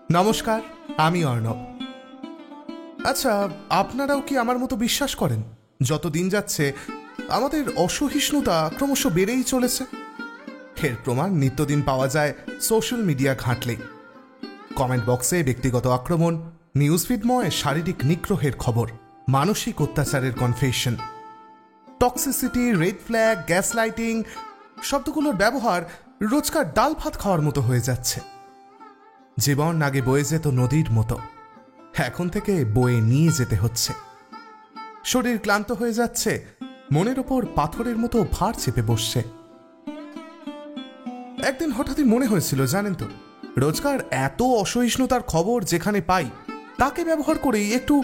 নমস্কার, আমি অর্ণব। আচ্ছা, আপনারাও কি আমার মতো বিশ্বাস করেন যত দিন যাচ্ছে আমাদের অসহিষ্ণুতা ক্রমশ বেড়েই চলেছে? এর প্রমাণ নিত্যদিন পাওয়া যায় সোশ্যাল মিডিয়া ঘাঁটলেই। কমেন্ট বক্সে ব্যক্তিগত আক্রমণ, নিউজফিডময় শারীরিক নিগ্রহের খবর, মানসিক অত্যাচারের confession, toxicity, red flag, gas lighting শব্দগুলোর ব্যবহার রোজকার ডাল ভাত খাওয়ার মতো হয়ে যাচ্ছে। জীবন আগে বয়ে যেত নদীর মতো, এখন থেকে বয়ে নিয়ে যেতে হচ্ছে। শরীর ক্লান্ত হয়ে যাচ্ছে, মনের ওপর পাথরের মতো ভার চেপে বসছে। একদিন হঠাৎই মনে হয়েছিল, জানেন তো, রোজকার এত অসহিষ্ণুতার খবর যেখানে পাই তাকে ব্যবহার করেই একটু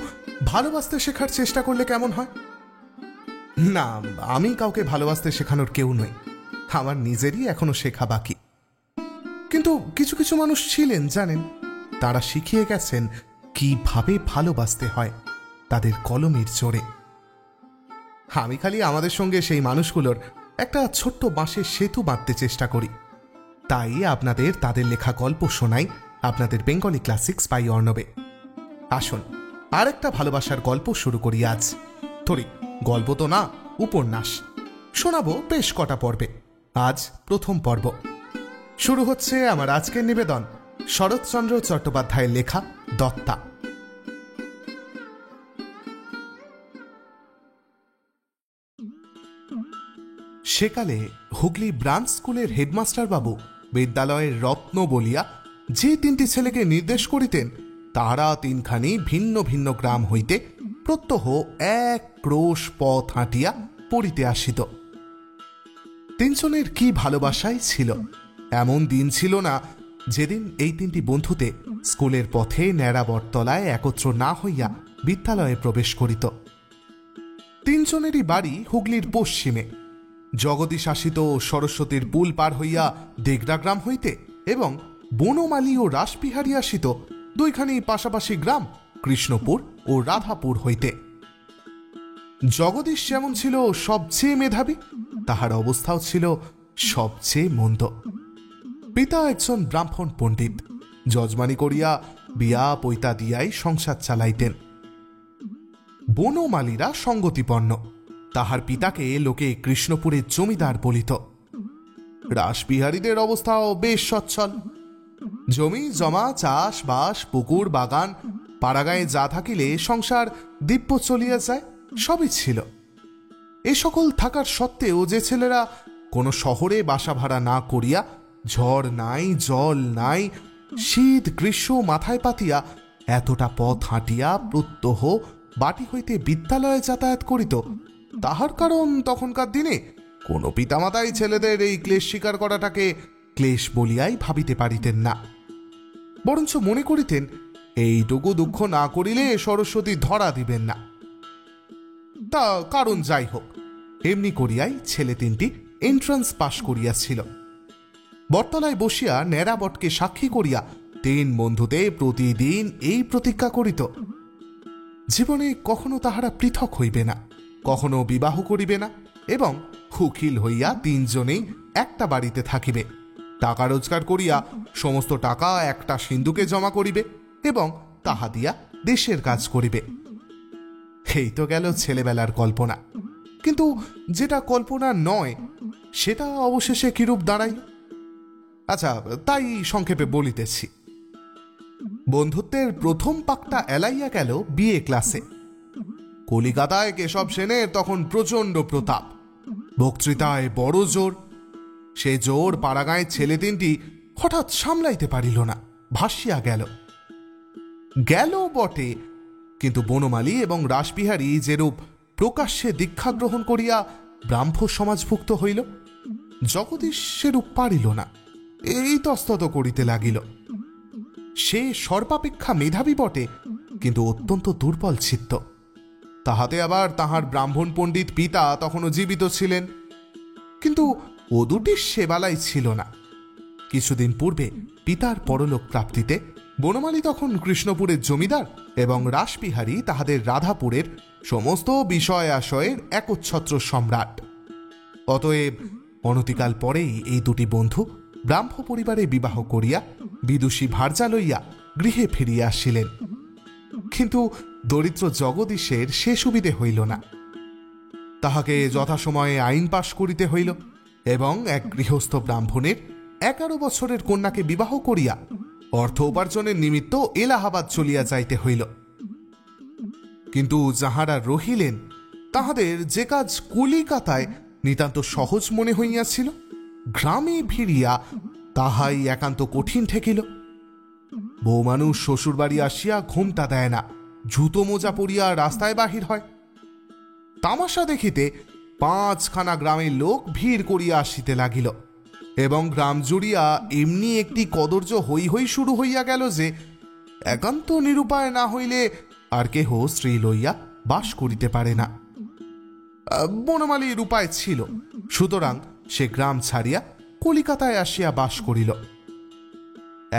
ভালোবাসতে শেখার চেষ্টা করলে কেমন হয়? না, আমি কাউকে ভালোবাসতে শেখানোর কেউ নই, আমার নিজেরই এখনো শেখা বাকি। কিন্তু কিছু কিছু মানুষ ছিলেন, জানেন, তারা শিখিয়ে গেছেন কিভাবে ভালোবাসতে হয় তাদের কলমের জোরে। আমি খালি আমাদের সঙ্গে সেই মানুষগুলোর একটা ছোট্ট বাঁশের সেতু বাঁধতে চেষ্টা করি। তাই আপনাদের তাদের লেখা গল্প শোনাই আপনাদের বেঙ্গলি ক্লাসিক্স বাই অর্ণবে। আসুন, আরেকটা ভালোবাসার গল্প শুরু করি আজ। থরি, গল্প তো না, উপন্যাস শোনাবো বেশ কটা পর্বে। আজ প্রথম পর্ব শুরু হচ্ছে আমার আজকের নিবেদন শরৎচন্দ্র চট্টোপাধ্যায়ের লেখা দত্তা। সেকালে হুগলি ব্রাঞ্চ স্কুলের হেডমাস্টার বাবু বিদ্যালয়ের রত্ন বলিয়া যে তিনটি ছেলেকে নির্দেশ করিতেন, তারা তিনখানি ভিন্ন ভিন্ন গ্রাম হইতে প্রত্যহ এক ক্রোশ পথ হাঁটিয়া পড়িতে আসিত। তিনজনের কি ভালোবাসাই ছিল! এমন দিন ছিল না যেদিন এই তিনটি বন্ধুতে স্কুলের পথে ন্যাড়া বটতলায় একত্র না হইয়া বিদ্যালয়ে প্রবেশ করিত। তিনজনেরই বাড়ি হুগলির পশ্চিমে। জগদী শাসিত সরস্বতীর পুল পার হইয়া দেগড়া গ্রাম হইতে এবং বনমালী ও রাসবিহারী আসিত দুইখানি পাশাপাশি গ্রাম কৃষ্ণপুর ও রাধাপুর হইতে। জগদীশ যেমন ছিল সবচেয়ে মেধাবী, তাহার অবস্থাও ছিল সবচেয়ে মন্দ। পিতা একজন ব্রাহ্মণ পণ্ডিত, যজমানি করিয়া বিয়া পৈতা দিয়াই সংসার চালাইতেন। বনমালীরা সঙ্গতিপন্ন, তাহার পিতাকে লোকে কৃষ্ণপুরের জমিদার বলিত। রাসবিহারীদের অবস্থাও বেশ সচ্ছল। জমি জমা, চাষ বাস, পুকুর বাগান, পাড়াগাঁয়ে যা থাকিলে সংসার দিব্য চলিয়া যায়, সবই ছিল। এ সকল থাকার সত্ত্বেও যে ছেলেরা কোনো শহরে বাসা ভাড়া না করিয়া, ঝড় নাই জল নাই, শীত গ্রীষ্ম মাথায় পাতিয়া এতটা পথ হাঁটিয়া প্রত্যহ বাটি হইতে বিদ্যালয়ে যাতায়াত করিত, তাহার কারণ তখনকার দিনে কোনো পিতামাতাই ছেলেদের এই ক্লেশ স্বীকার করাটাকে ক্লেশ বলিয়াই ভাবিতে পারিতেন না। বরঞ্চ মনে করিতেন এইটুকু দুঃখ না করিলে সরস্বতী ধরা দিবেন না। তা কারণ যাই হোক, এমনি করিয়াই ছেলে তিনটি এন্ট্রান্স পাশ করিয়াছিল। বটতলায় বসিয়া ন্যাড়া বটকে সাক্ষী করিয়া তিন বন্ধুতে প্রতিদিন এই প্রতিজ্ঞা করিত, জীবনে কখনো তাহারা পৃথক হইবে না, কখনো বিবাহ করিবে না এবং উকিল হইয়া তিনজনেই একটা বাড়িতে থাকিবে। টাকা রোজগার করিয়া সমস্ত টাকা একটা সিন্ধুকে জমা করিবে এবং তাহা দিয়া দেশের কাজ করিবে। এই তো গেল ছেলেবেলার কল্পনা। কিন্তু যেটা কল্পনা নয় সেটা অবশেষে কিরূপ দাঁড়াই? আচ্ছা, তাই সংক্ষেপে বলিতেছি। বন্ধুত্বের প্রথম পাকটা এলাইয়া গেল বিএ ক্লাসে। কলিকাতায় কেশব সেনের তখন প্রচণ্ড প্রতাপ, বক্তৃতায় বড় জোর। সে জোর পাড়াগাঁয়ের ছেলে তিনটি হঠাৎ সামলাইতে পারিল না, ভাসিয়া গেল। গেল বটে, কিন্তু বনমালী এবং রাসবিহারী যেরূপ প্রকাশ্যে দীক্ষা গ্রহণ করিয়া ব্রাহ্ম সমাজভুক্ত হইল, জগদীশ সেরূপ পারিল না, এই তস্তত করিতে লাগিল। সে সর্বাপেক্ষা মেধাবী বটে, কিন্তু অত্যন্ত দুর্বল চিত্ত। তাহাতে আবার তাহার ব্রাহ্মণ পণ্ডিত পিতা তখনও জীবিত ছিলেন, কিন্তু ও দুটি সেবালাই ছিল না। কিছুদিন পূর্বে পিতার পরলোক প্রাপ্তিতে বনমালী তখন কৃষ্ণপুরের জমিদার এবং রাসবিহারী তাহাদের রাধাপুরের সমস্ত বিষয় আশয়ের একচ্ছত্র সম্রাট। অতএব অনতিকাল পরেই এই দুটি বন্ধু ব্রাহ্ম পরিবারে বিবাহ করিয়া বিদুষী ভার্যা লইয়া গৃহে ফিরিয়া আসিলেন। কিন্তু দরিদ্র জগদীশের সে সুবিধে হইল না। তাহাকে যথাসময়ে আইন পাশ করিতে হইল এবং এক গৃহস্থ ব্রাহ্মণের 11 বছরের কন্যাকে বিবাহ করিয়া অর্থ উপার্জনের নিমিত্ত এলাহাবাদ চলিয়া যাইতে হইল। কিন্তু যাহারা রহিলেন তাহাদের যে কাজ কলিকাতায় নিতান্ত সহজ মনে হইয়াছিল, গ্রামে ফিরিয়া তাহাই একান্ত কঠিন ঠেকিল। বউ মানুষ শ্বশুর বাড়ি আসিয়া ঘুমটা দেয় না, জুতো মোজা পরিয়া রাস্তায় বাহির হয়। তামাশা দেখিতে 5খানা গ্রামের লোক ভিড় করিয়া আসিতে লাগিল এবং গ্রাম জুড়িয়া এমনি একটি কদর্য হই হই শুরু হইয়া গেল যে একান্ত নিরুপায় না হইলে আর কেহ স্ত্রী লইয়া বাস করিতে পারে না। বনমালীর উপায় ছিল, সুতরাং সে গ্রাম ছাড়িয়া কলিকাতায় আসিয়া বাস করিল।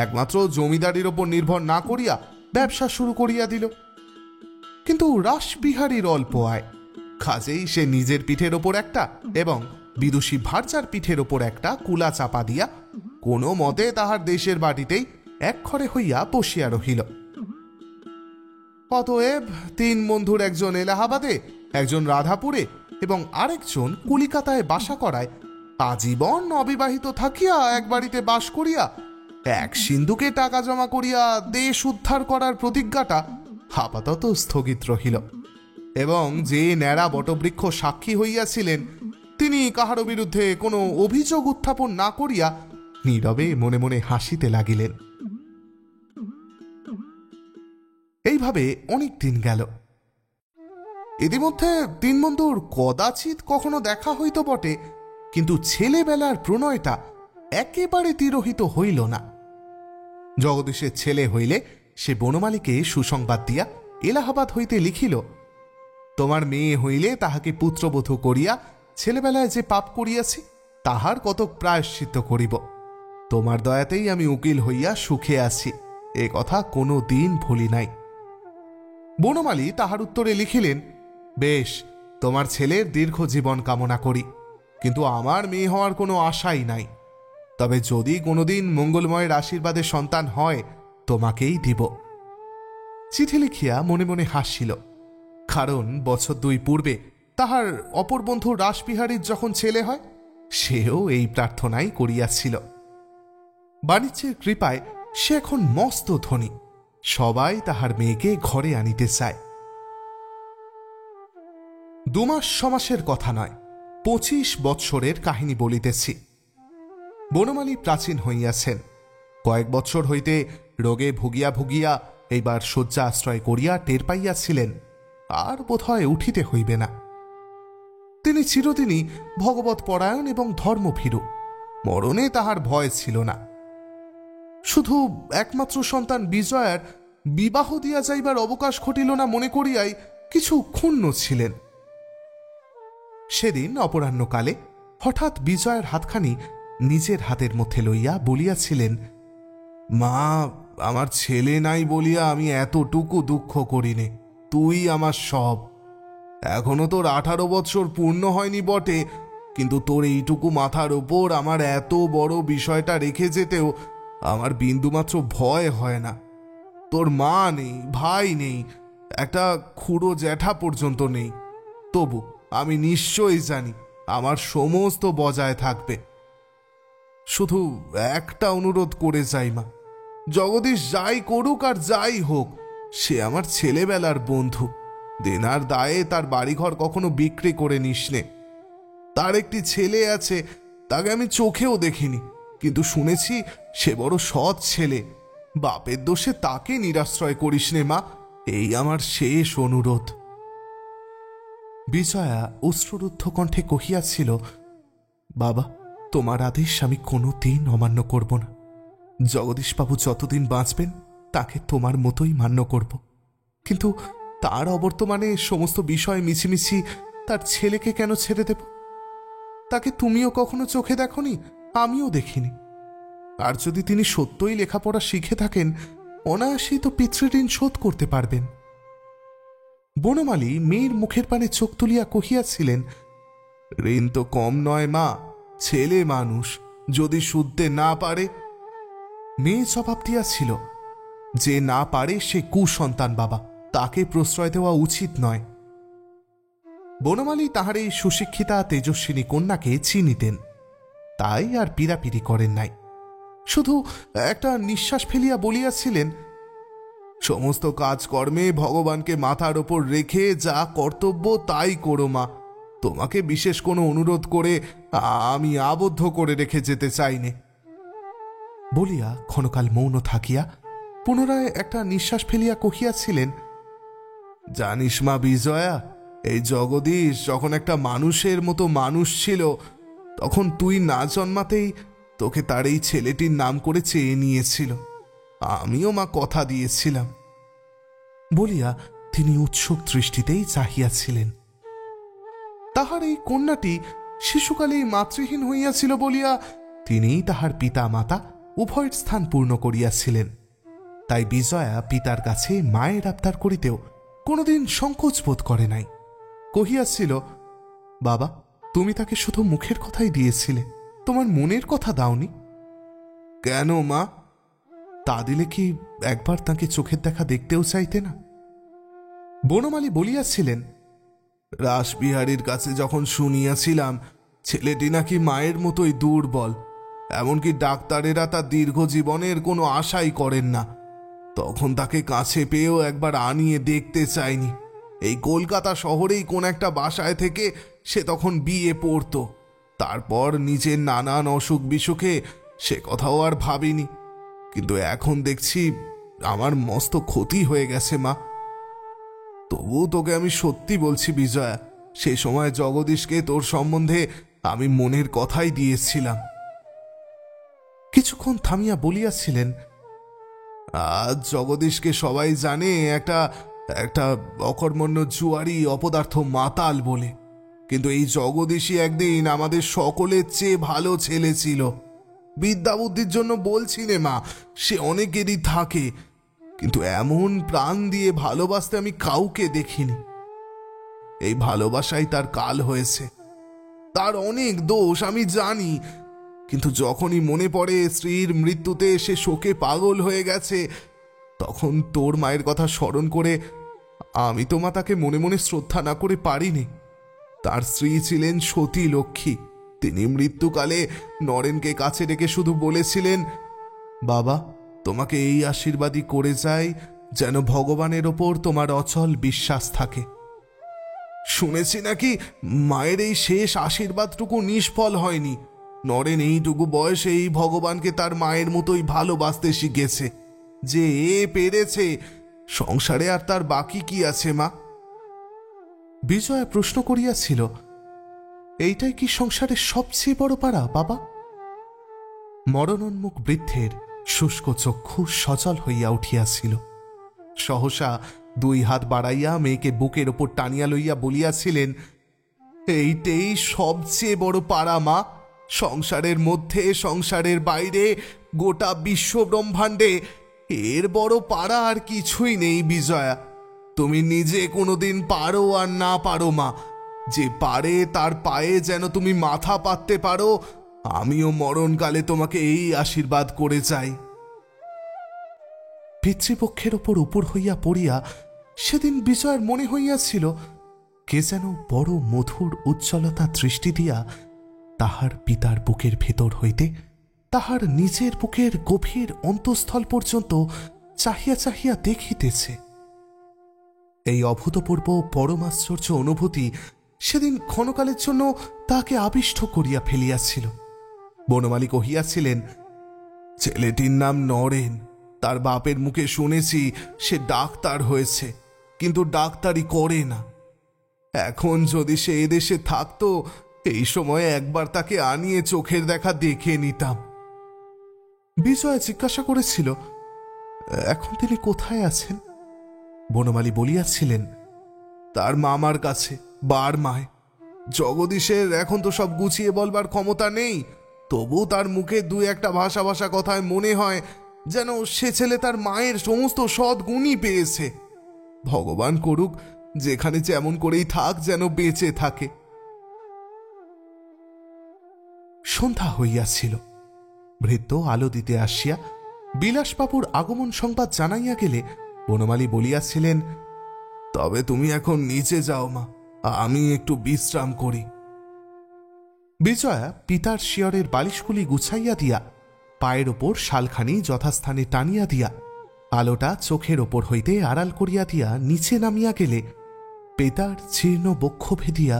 একমাত্র জমিদারির ওপর নির্ভর না করিয়া ব্যবসা শুরু করিয়া দিল। কিন্তু রাসবিহারীর অল্প আয়, কাজেই সে নিজের পিঠের ওপর একটা এবং বিদুষী ভার্যার পিঠের ওপর একটা কুলা চাপা দিয়া কোনো মতে তাহার দেশের বাটিতেই একঘরে হইয়া বসিয়া রহিল। অতএব 3 বন্ধুর একজন এলাহাবাদে, একজন রাধাপুরে এবং আরেকজন কলিকাতায় বাসা করায় আজীবন অবিবাহিত থাকিয়া এক বাড়িতে বাস করিয়া এক সিন্ধুকে টাকা জমা করিয়া দেশ উদ্ধার করার প্রতিজ্ঞাটা আপাতত স্থগিত রহিল এবং যে ন্যাড়া বটবৃক্ষ সাক্ষী হইয়াছিলেন তিনি কাহারও বিরুদ্ধে কোনো অভিযোগ উত্থাপন না করিয়া নীরবে মনে মনে হাসিতে লাগিলেন। এইভাবে অনেক দিন গেল। ইতিমধ্যে 3 বন্ধুর কদাচিৎ কখনো দেখা হইত বটে, কিন্তু ছেলেবেলার প্রণয়টা একেবারে তিরোহিত হইল না। জগদীশের ছেলে হইলে সে বনমালীকে সুসংবাদ দিয়া এলাহাবাদ হইতে লিখিল, তোমার মেয়ে হইলে তাহাকে পুত্রবধূ করিয়া ছেলেবেলায় যে পাপ করিয়াছি তাহার কতক প্রায়শ্চিত্ত করিব। তোমার দয়াতেই আমি উকিল হইয়া সুখে আছি, এ কথা কোনো দিন ভুলি নাই। বনমালী তাহার উত্তরে লিখিলেন, বেশ, তোমার ছেলের দীর্ঘ জীবন কামনা করি, কিন্তু আমার মেয়ে হওয়ার কোনো আশাই নাই। তবে যদি কোনোদিন মঙ্গলময়ের আশীর্বাদে সন্তান হয় তোমাকেই দিব। চিঠি লিখিয়া মনে মনে হাসিল, কারণ বছর 2 পূর্বে তাহার অপর বন্ধু রাসবিহারীর যখন ছেলে হয় সেও এই প্রার্থনাই করিয়াছিল। বাণিজ্যের কৃপায় সে এখন মস্ত ধনী, সবাই তাহার মেয়েকে ঘরে আনিতে চায়। 2 মাস সমাসের কথা নয়, 25 বৎসরের কাহিনী বলিতেছি। বনমালী প্রাচীন হইয়াছেন, কয়েক বৎসর হইতে রোগে ভুগিয়া ভুগিয়া এইবার শয্যা আশ্রয় করিয়া টের পাইয়াছিলেন আর বোধহয় উঠিতে হইবে না। তিনি চিরদিনই ভগবৎ পরায়ণ এবং ধর্মভীরু, মরণে তাহার ভয় ছিল না। শুধু একমাত্র সন্তান বিজয়ার বিবাহ দিয়া যাইবার অবকাশ ঘটিল না মনে করিয়াই কিছু ক্ষুণ্ণ ছিলেন। সেদিন অপরাহ্নকালে হঠাৎ বিজয়ের হাতখানি নিজের হাতের মধ্যে লইয়া বলিয়াছিলেন, মা, আমার ছেলে নাই বলিয়া আমি এতটুকু দুঃখ করিনি, তুই আমার সব। এখনো তোর 18 বৎসর পূর্ণ হয়নি বটে, কিন্তু তোর এইটুকু মাথার ওপর আমার এত বড় বিষয়টা রেখে যেতেও আমার বিন্দুমাত্র ভয় হয় না। তোর মা নেই, ভাই নেই, একটা খুড়ো জ্যাঠা পর্যন্ত নেই, তবু আমি নিশ্চয়ই জানি আমার সমস্ত বজায় থাকবে। শুধু একটা অনুরোধ করে যাই মা, জগদীশ যাই করুক আর যাই হোক, সে আমার ছেলেবেলার বন্ধু। দেনার দায়ে তার বাড়িঘর কখনো বিক্রি করে নিস নে। তার একটি ছেলে আছে, তাকে আমি চোখেও দেখিনি, কিন্তু শুনেছি সে বড় সৎ ছেলে। বাপের দোষে তাকে নিরাশ্রয় করিস নে মা, এই আমার শেষ অনুরোধ। বিজয়া অশ্রুরুদ্ধ কণ্ঠে কহিয়াছিল, বাবা, তোমার আদেশ আমি কোনো দিন অমান্য করব না। জগদীশবাবু যতদিন বাঁচবেন তাকে তোমার মতোই মান্য করব, কিন্তু তার অবর্তমানে সমস্ত বিষয় মিছিমিছি তার ছেলেকে কেন ছেড়ে দেব? তাকে তুমিও কখনো চোখে দেখনি, আমিও দেখিনি। আর যদি তিনি সত্যই লেখাপড়া শিখে থাকেন, অনায়াসেই তো পিতৃঋণ শোধ করতে পারবেন। বনমালী মেয়ের মুখের পানে চোখ তুলিয়া কহিয়াছিলেন, ঋণ তো কম নয় মা, ছেলে মানুষ, যদি শুধতে না পারে। মেয়ে জবাব দিয়াছিল, যে না পারে সে কুসন্তান বাবা, তাকে প্রশ্রয় দেওয়া উচিত নয়। বনমালী তাহার এই সুশিক্ষিতা তেজস্বিনী কন্যাকে চিনিতেন, তাই আর পীড়াপিড়ি করেন নাই। শুধু একটা নিঃশ্বাস ফেলিয়া বলিয়াছিলেন, সমস্ত কাজকর্মে ভগবানকে মাথার ওপর রেখে যা কর্তব্য তাই করো মা। তোমাকে বিশেষ কোনো অনুরোধ করে আমি আবদ্ধ করে রেখে যেতে চাইনে। বলিয়া ক্ষণকাল মৌন থাকিয়া পুনরায় একটা নিঃশ্বাস ফেলিয়া কহিয়াছিলেন, জানিস মা বিজয়া, এই জগদীশ যখন একটা মানুষের মতো মানুষ ছিল, তখন তুই না জন্মাতেই তোকে তার এই ছেলেটির নাম করে চেয়ে নিয়েছিল। আমিও মা কথা দিয়েছিলাম। বলিয়া তিনি উৎসুক দৃষ্টিতেই চাহিয়াছিলেন। তাহার এই কন্যাটি শিশুকালেই মাতৃহীন হইয়াছিল বলিয়া তিনিই তাহার পিতা মাতা উভয়ের স্থান পূর্ণ করিয়াছিলেন। তাই বিজয়া পিতার কাছে মায়ের আবদার করিতেও কোনোদিন সংকোচ বোধ করে নাই। কহিয়াছিল, বাবা, তুমি তাকে শুধু মুখের কথাই দিয়েছিলে, তোমার মনের কথা দাওনি কেন মা? তা দিলে কি একবার তাকে চোখের দেখা দেখতেও চাইতে না? বনমালী বলিয়াছিলেন, রাসবিহারীর কাছে যখন শুনিয়াছিলাম ছেলেটি নাকি মায়ের মতোই দুর্বল, এমনকি ডাক্তারেরা তার দীর্ঘ জীবনের কোনো আশাই করেন না, তখন তাকে কাছে পেয়েও একবার আনিয়ে দেখতে চাইনি। এই কলকাতা শহরেই কোন একটা বাসায় থেকে সে তখন বিয়ে পড়ত। তারপর নিজের নানান অসুখ বিসুখে সে কথাও আর ভাবিনি। কিন্তু এখন দেখছি আমার মস্ত ক্ষতি হয়ে গেছে মা। তবু তোকে আমি সত্যি বলছি বিজয়া, সে সময় জগদীশকে তোর সম্বন্ধে আমি মনের কথাই দিয়েছিলাম। কিছুক্ষণ থামিয়া বলিয়াছিলেন, আজ জগদীশকে সবাই জানে একটা একটা অকর্মণ্য জুয়ারি অপদার্থ মাতাল বলে, কিন্তু এই জগদীশই একদিন আমাদের সকলের চেয়ে ভালো ছেলে ছিল। বিদ্যা বুদ্ধির জন্য বলছি নে মা, সে অনেকেরই থাকে, কিন্তু এমন প্রাণ দিয়ে ভালোবাসতে আমি কাউকে দেখিনি। এই ভালোবাসাই তার কাল হয়েছে। তার অনেক দোষ আমি জানি, কিন্তু যখনই মনে পড়ে স্ত্রীর মৃত্যুতে সে শোকে পাগল হয়ে গেছে, তখন তোর মায়ের কথা স্মরণ করে আমি তো মা তাকে মনে মনে শ্রদ্ধা না করে পারিনি। তার স্ত্রী ছিলেন সতী লক্ষ্মী। তিনি মৃত্যুকালে নরেনকে কাছে ডেকে শুধু বলেছিলেন, বাবা, তোমাকে এই আশীর্বাদই করে যাই যেন ভগবানের ওপর তোমার অচল বিশ্বাস থাকে। শুনেছি নাকি মায়ের এই শেষ আশীর্বাদটুকু নিষ্ফল হয়নি। নরেন এইটুকু বয়সে এই ভগবানকে তার মায়ের মতোই ভালোবাসতে শিখেছে। যে এ পেরেছে, সংসারে আর তার বাকি কি আছে মা? বিজয়া প্রশ্ন করিয়াছিল, এইটাই কি সংসারের সবচেয়ে বড় পারা বাবা? মরণোন্মুখ বৃদ্ধের শুষ্ক চক্ষু সচল হইয়া উঠিয়াছিল। সহসা দুই হাত বাড়াইয়া মেয়েকে বুকের ওপর টানিয়া লইয়া বলিয়াছিলেন, এইটাই সবচেয়ে বড় পারা মা। সংসারের মধ্যে, সংসারের বাইরে, গোটা বিশ্ব ব্রহ্মাণ্ডে এর বড় পারা আর কিছুই নেই বিজয়া। তুমি নিজে কোনোদিন পারো আর না পারো মা, যে পারে তার পায়ে যেন তুমি মাথা পাততে পারো, আমিও মরণকালে তোমাকে এই আশীর্বাদ করে চাই। পিতৃপক্ষের ওপর উপর হইয়া পড়িয়া সেদিন বিজয়ের মনে হইয়াছিল কে যেন বড় মধুর উজ্জ্বলতা দৃষ্টি দিয়া তাহার পিতার বুকের ভেতর হইতে তাহার নিজের বুকের গভীর অন্তঃস্থল পর্যন্ত চাহিয়া চাহিয়া দেখিতেছে। এই অভূতপূর্ব পরমাশ্চর্য অনুভূতি সেদিন ক্ষণকালের জন্য তাকে আবিষ্ট করিয়া ফেলিয়াছিল। বনমালী কহিয়াছিলেন, ছেলেটির নাম নরেন। তার বাপের মুখে শুনেছি সে ডাক্তার হয়েছে, কিন্তু ডাক্তারি করে না। এখন যদি সে এদেশে থাকতো, এই সময় একবার তাকে আনিয়ে চোখের দেখা দেখে নিতাম। বিজয় জিজ্ঞাসা করেছিল, এখন তিনি কোথায় আছেন? বনমালী বলিয়াছিলেন, তার মামার কাছে, বার্মায়। জগদীশের এখন তো সব গুছিয়ে বলবার ক্ষমতা নেই, তবু তার মুখে দু একটা ভাষা ভাষা কথায় মনে হয় যেন সে ছেলে তার মায়ের সমস্ত সৎ গুণই পেয়েছে। ভগবান করুক যেখানে যেমন করেই থাক, যেন বেঁচে থাকে। সন্ধ্যা হইয়াছিল। ভৃত্য আলো দিতে আসিয়া বিলাসবাবুর আগমন সংবাদ জানাইয়া গেলে বনমালী বলিয়াছিলেন, তবে তুমি এখন নিচে যাও মা, আমি একটু বিশ্রাম করি। বিজয়া পিতার শিয়রের বালিশগুলি গুছাইয়া দিয়া পায়ের ওপর শালখানি যথাস্থানে টানিয়া দিয়া আলোটা চোখের ওপর হইতে আড়াল করিয়া দিয়া নিচে নামিয়া গেলে পিতার জীর্ণ বক্ষ ভেদিয়া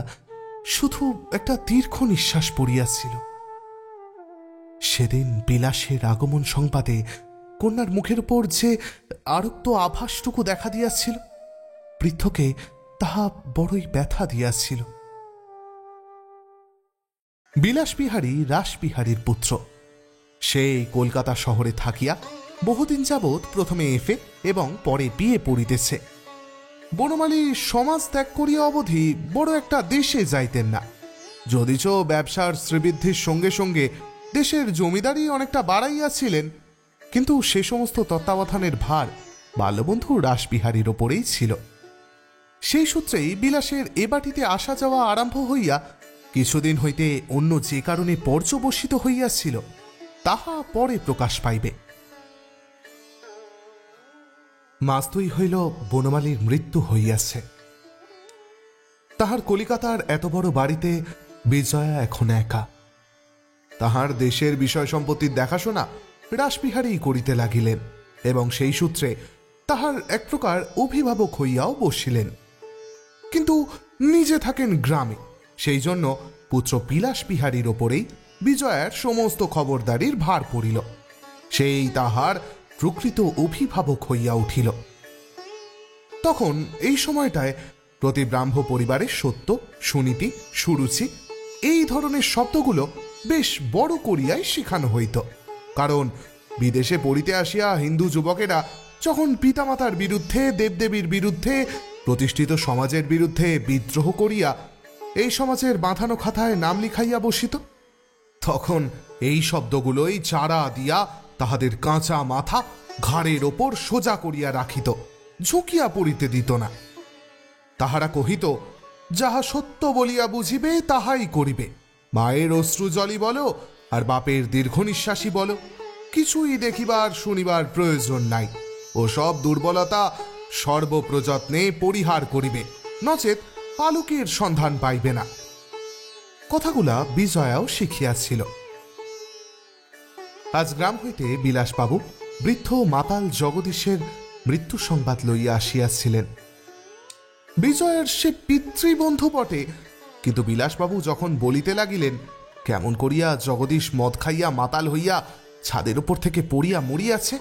শুধু একটা দীর্ঘ নিঃশ্বাস পড়িয়াছিল। সেদিন বিলাসের আগমন সংবাদে কন্যার মুখের উপর যে আরক্ত আভাসটুকু দেখা দিয়াছিল, বৃদ্ধকে তাহা বড়ই ব্যথা দিয়াছিল। বিলাসবিহারী রাসবিহারীর পুত্র। সেই কলকাতা শহরে থাকিয়া বহুদিন যাবৎ প্রথমে এফএ এবং পরে বিয়ে পড়িতেছে। বনমালী সমাজ ত্যাগ করিয়া অবধি বড় একটা দেশে যাইতেন না, যদিচ ব্যবসার শ্রীবৃদ্ধির সঙ্গে সঙ্গে দেশের জমিদারি অনেকটা বাড়াইয়াছিলেন, কিন্তু সে সমস্ত তত্ত্বাবধানের ভার বাল্যবন্ধু রাসবিহারীর ওপরেই ছিল। সেই সূত্রেই বিলাসের এ বাটিতে আসা যাওয়া আরম্ভ হইয়া কিছুদিন হইতে অন্য যে কারণে পর্যবসিত হইয়াছিল তাহা পরে প্রকাশ পাইবে। মাস 2 হইল বনমালীর মৃত্যু হইয়াছে। তাহার কলিকাতার এত বড় বাড়িতে বিজয়া এখন একা। তাহার দেশের বিষয় সম্পত্তির দেখাশোনা রাসবিহারী করিতে লাগিলেন এবং সেই সূত্রে তাহার এক প্রকার অভিভাবক হইয়াও বসিলেন। কিন্তু নিজে থাকেন গ্রামে, সেই জন্য পুত্র বিলাসবিহারীর ওপরেই বিজয়ার সমস্ত খবরদারির ভার পড়িল। সেই তাহার প্রকৃত অভিভাবক হইয়া উঠিল। তখন এই সময়টায় প্রতি ব্রাহ্ম পরিবারের সত্য, সুনীতি, সুরুচি এই ধরনের শব্দগুলো বেশ বড় করিয়াই শেখানো হইত। কারণ বিদেশে পড়িতে আসিয়া হিন্দু যুবকেরা যখন পিতামাতার বিরুদ্ধে, দেবদেবীর বিরুদ্ধে, প্রতিষ্ঠিত সমাজের বিরুদ্ধে বিদ্রোহ করিয়া এই সমাজের বাঁধানো খাতায় নাম লিখাইয়া বসিত, তখন এই শব্দগুলোই চারা দিয়া তাহাদের কাঁচা মাথা ঘাড়ের ওপর সোজা করিয়া রাখিত, ঝুঁকিয়া পড়িতে দিত না। তাহারা কহিত, যাহা সত্য বলিয়া বুঝিবে তাহাই করিবে। মায়ের অশ্রুজলই বলো আর বাপের দীর্ঘ নিঃশ্বাসই বলো, কিছুই দেখিবার শুনিবার প্রয়োজন নাই। ও সব দুর্বলতা সর্বপ্রযত্নে পরিহার করিবে, নচেত আলোকের সন্ধান পাইবে না। কথাগুলা বিজয়াও শিখিয়াছিল। আজ গ্রাম হইতে বিলাসবাবু বৃদ্ধ মাতাল জগদীশের মৃত্যু সংবাদ লইয়া আসিয়াছিলেন। বিজয়ের সে পিতৃবন্ধু বটে, কিন্তু বিলাসবাবু যখন বলিতে লাগিলেন কেমন করিয়া জগদীশ মদ খাইয়া মাতাল হইয়া ছাদের উপর থেকে পড়িয়া মরিয়াছে,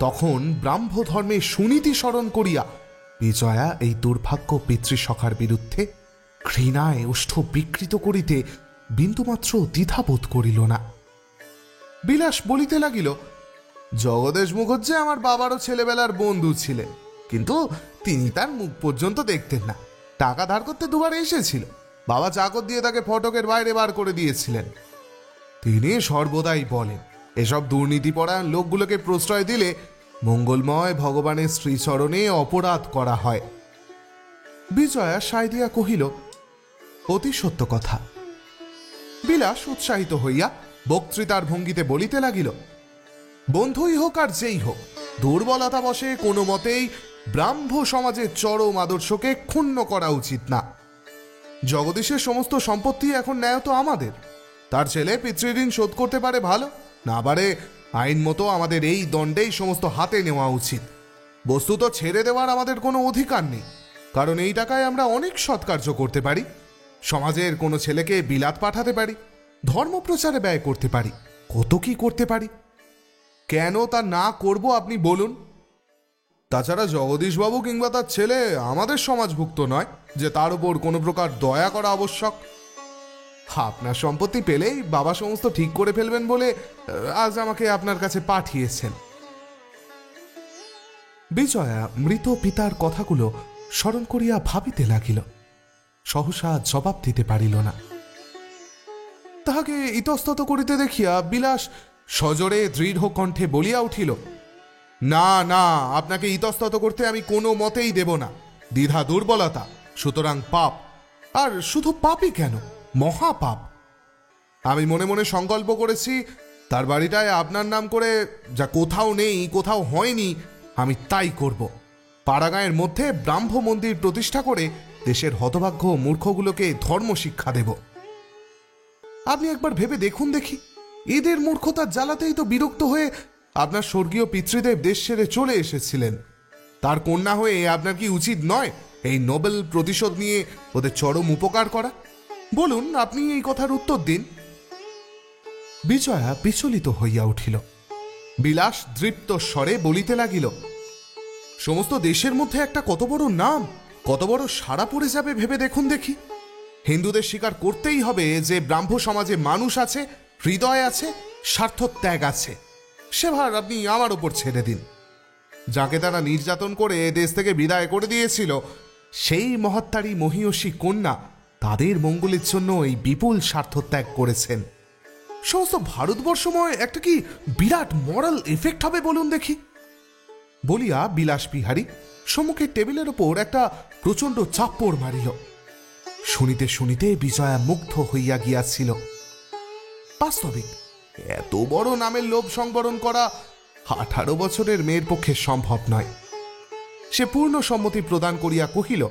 তখন ব্রাহ্ম ধর্মে সুনীতি স্মরণ করিয়া বিজয়া এই দুর্ভাগ্য পিতৃসখার বিরুদ্ধে ঘৃণায় ওষ্ঠ বিকৃত করিতে বিন্দুমাত্র দ্বিধাবোধ করিল না। বিলাস বলিতে লাগিল, জগদীশ মুখুজ্জে আমার বাবারও ছেলেবেলার বন্ধু ছিলেন, কিন্তু তিনি তার মুখ পর্যন্ত দেখতেন না। টাকা ধার করতে 2 বার এসেছিল, বাবা চাকর দিয়ে তাকে ফটকের বাইরে বার করে দিয়েছিলেন। তিনি সর্বদাই বলেন, এসব দুর্নীতিপরায়ণ লোকগুলোকে প্রশ্রয় দিলে মঙ্গলময় ভগবানের শ্রীচরণে অপরাধ করা হয়। বিজয়া সায় দিয়া কহিল, অতি সত্য কথা। বিলাস উৎসাহিত হইয়া বক্তৃতার ভঙ্গিতে বলিতে লাগিল, বন্ধুই হোক আর যেই হোক, দুর্বলতা বশে কোনো মতেই ব্রাহ্ম সমাজের চরম আদর্শকে ক্ষুণ্ণ করা উচিত না। জগদীশের সমস্ত সম্পত্তি এখন ন্যায়ত আমাদের। তার ছেলে পিতৃঋণ শোধ করতে পারে ভালো, না পারে আইন মতো আমাদের এই দণ্ডেই সমস্ত হাতে নেওয়া উচিত। বস্তুত ছেড়ে দেওয়ার আমাদের কোনো অধিকার নেই, কারণ এই টাকায় আমরা অনেক সৎকার্য করতে পারি। সমাজের কোনো ছেলেকে বিলাত পাঠাতে পারি, ধর্মপ্রচারে ব্যয় করতে পারি, কত কি করতে পারি। কেন তা না করব আপনি বলুন? তাছাড়া জগদীশবাবু কিংবা তার ছেলে আমাদের সমাজভুক্ত নয় যে তার উপর কোনো প্রকার দয়া করা আবশ্যক। আপনার সম্পত্তি পেলেই বাবা সমস্ত ঠিক করে ফেলবেন বলে আজ আমাকে আপনার কাছে পাঠিয়েছেন। বিজয়া মৃত পিতার কথাগুলো স্মরণ করিয়া ভাবিতে লাগিল, সহসা জবাব দিতে পারিল না। তাহাকে ইতস্তত করিতে দেখিয়া বিলাস সজোরে দৃঢ় কণ্ঠে বলিয়া উঠিল, না না, আপনাকে ইতস্তত করতে আমি কোনো মতেই দেব না। দ্বিধা দুর্বলতা, সুতরাং পাপ। আর শুধু পাপই কেন, মহাপাপ। আমি মনে মনে সংকল্প করেছি তার বাড়িটায় আপনার নাম করে যা কোথাও নেই, কোথাও হয়নি, আমি তাই করব। পাড়াগাঁয়ের মধ্যে ব্রাহ্ম মন্দির প্রতিষ্ঠা করে দেশের হতভাগ্য মূর্খগুলোকে ধর্ম শিক্ষা দেব। আপনি একবার ভেবে দেখুন দেখি, এদের মূর্খতার জ্বালাতেই তো বিরক্ত হয়ে আপনার স্বর্গীয় পিতৃদেব দেশ ছেড়ে চলে এসেছিলেন। তার কন্যা হয়ে আপনার কি উচিত নয় এই নোবেল প্রতিশোধ নিয়ে ওদের চরম উপকার করা? বলুন, আপনি এই কথার উত্তর দিন। বিজয়া বিচলিত হইয়া উঠিল। বিলাস দৃপ্ত স্বরে বলিতে লাগিল, সমস্ত দেশের মধ্যে একটা কত বড় নাম, কত বড় সাড়া পড়ে যাবে ভেবে দেখুন দেখি। হিন্দুদের স্বীকার করতেই হবে যে ব্রাহ্ম সমাজে মানুষ আছে, হৃদয় আছে, স্বার্থ ত্যাগ আছে। সে ভার আপনি আমার ওপর ছেড়ে দিন। যাকে তারা নির্যাতন করে দেশ থেকে বিদায় করে দিয়েছিল, সেই মহাত্মারী মহীয়সী কন্যা তাদের মঙ্গলের জন্য এই বিপুল স্বার্থ ত্যাগ করেছেন। সমস্ত ভারতবর্ষময় একটা কি বিরাট মরাল এফেক্ট হবে বলুন দেখি। বলিয়া বিলাস বিহারী সম্মুখে টেবিলের ওপর একটা প্রচণ্ড চাপ্পড় মারিল। শুনিতে শুনিতে বিজয়া মুগ্ধ হইয়া গিয়াছিল। বাস্তবিক এত বড় নামের লোভ সংবরণ করা 18 বছরের মেয়ের পক্ষে সম্ভব নয়। সে পূর্ণ সম্মতি প্রদান করিয়া কহিল,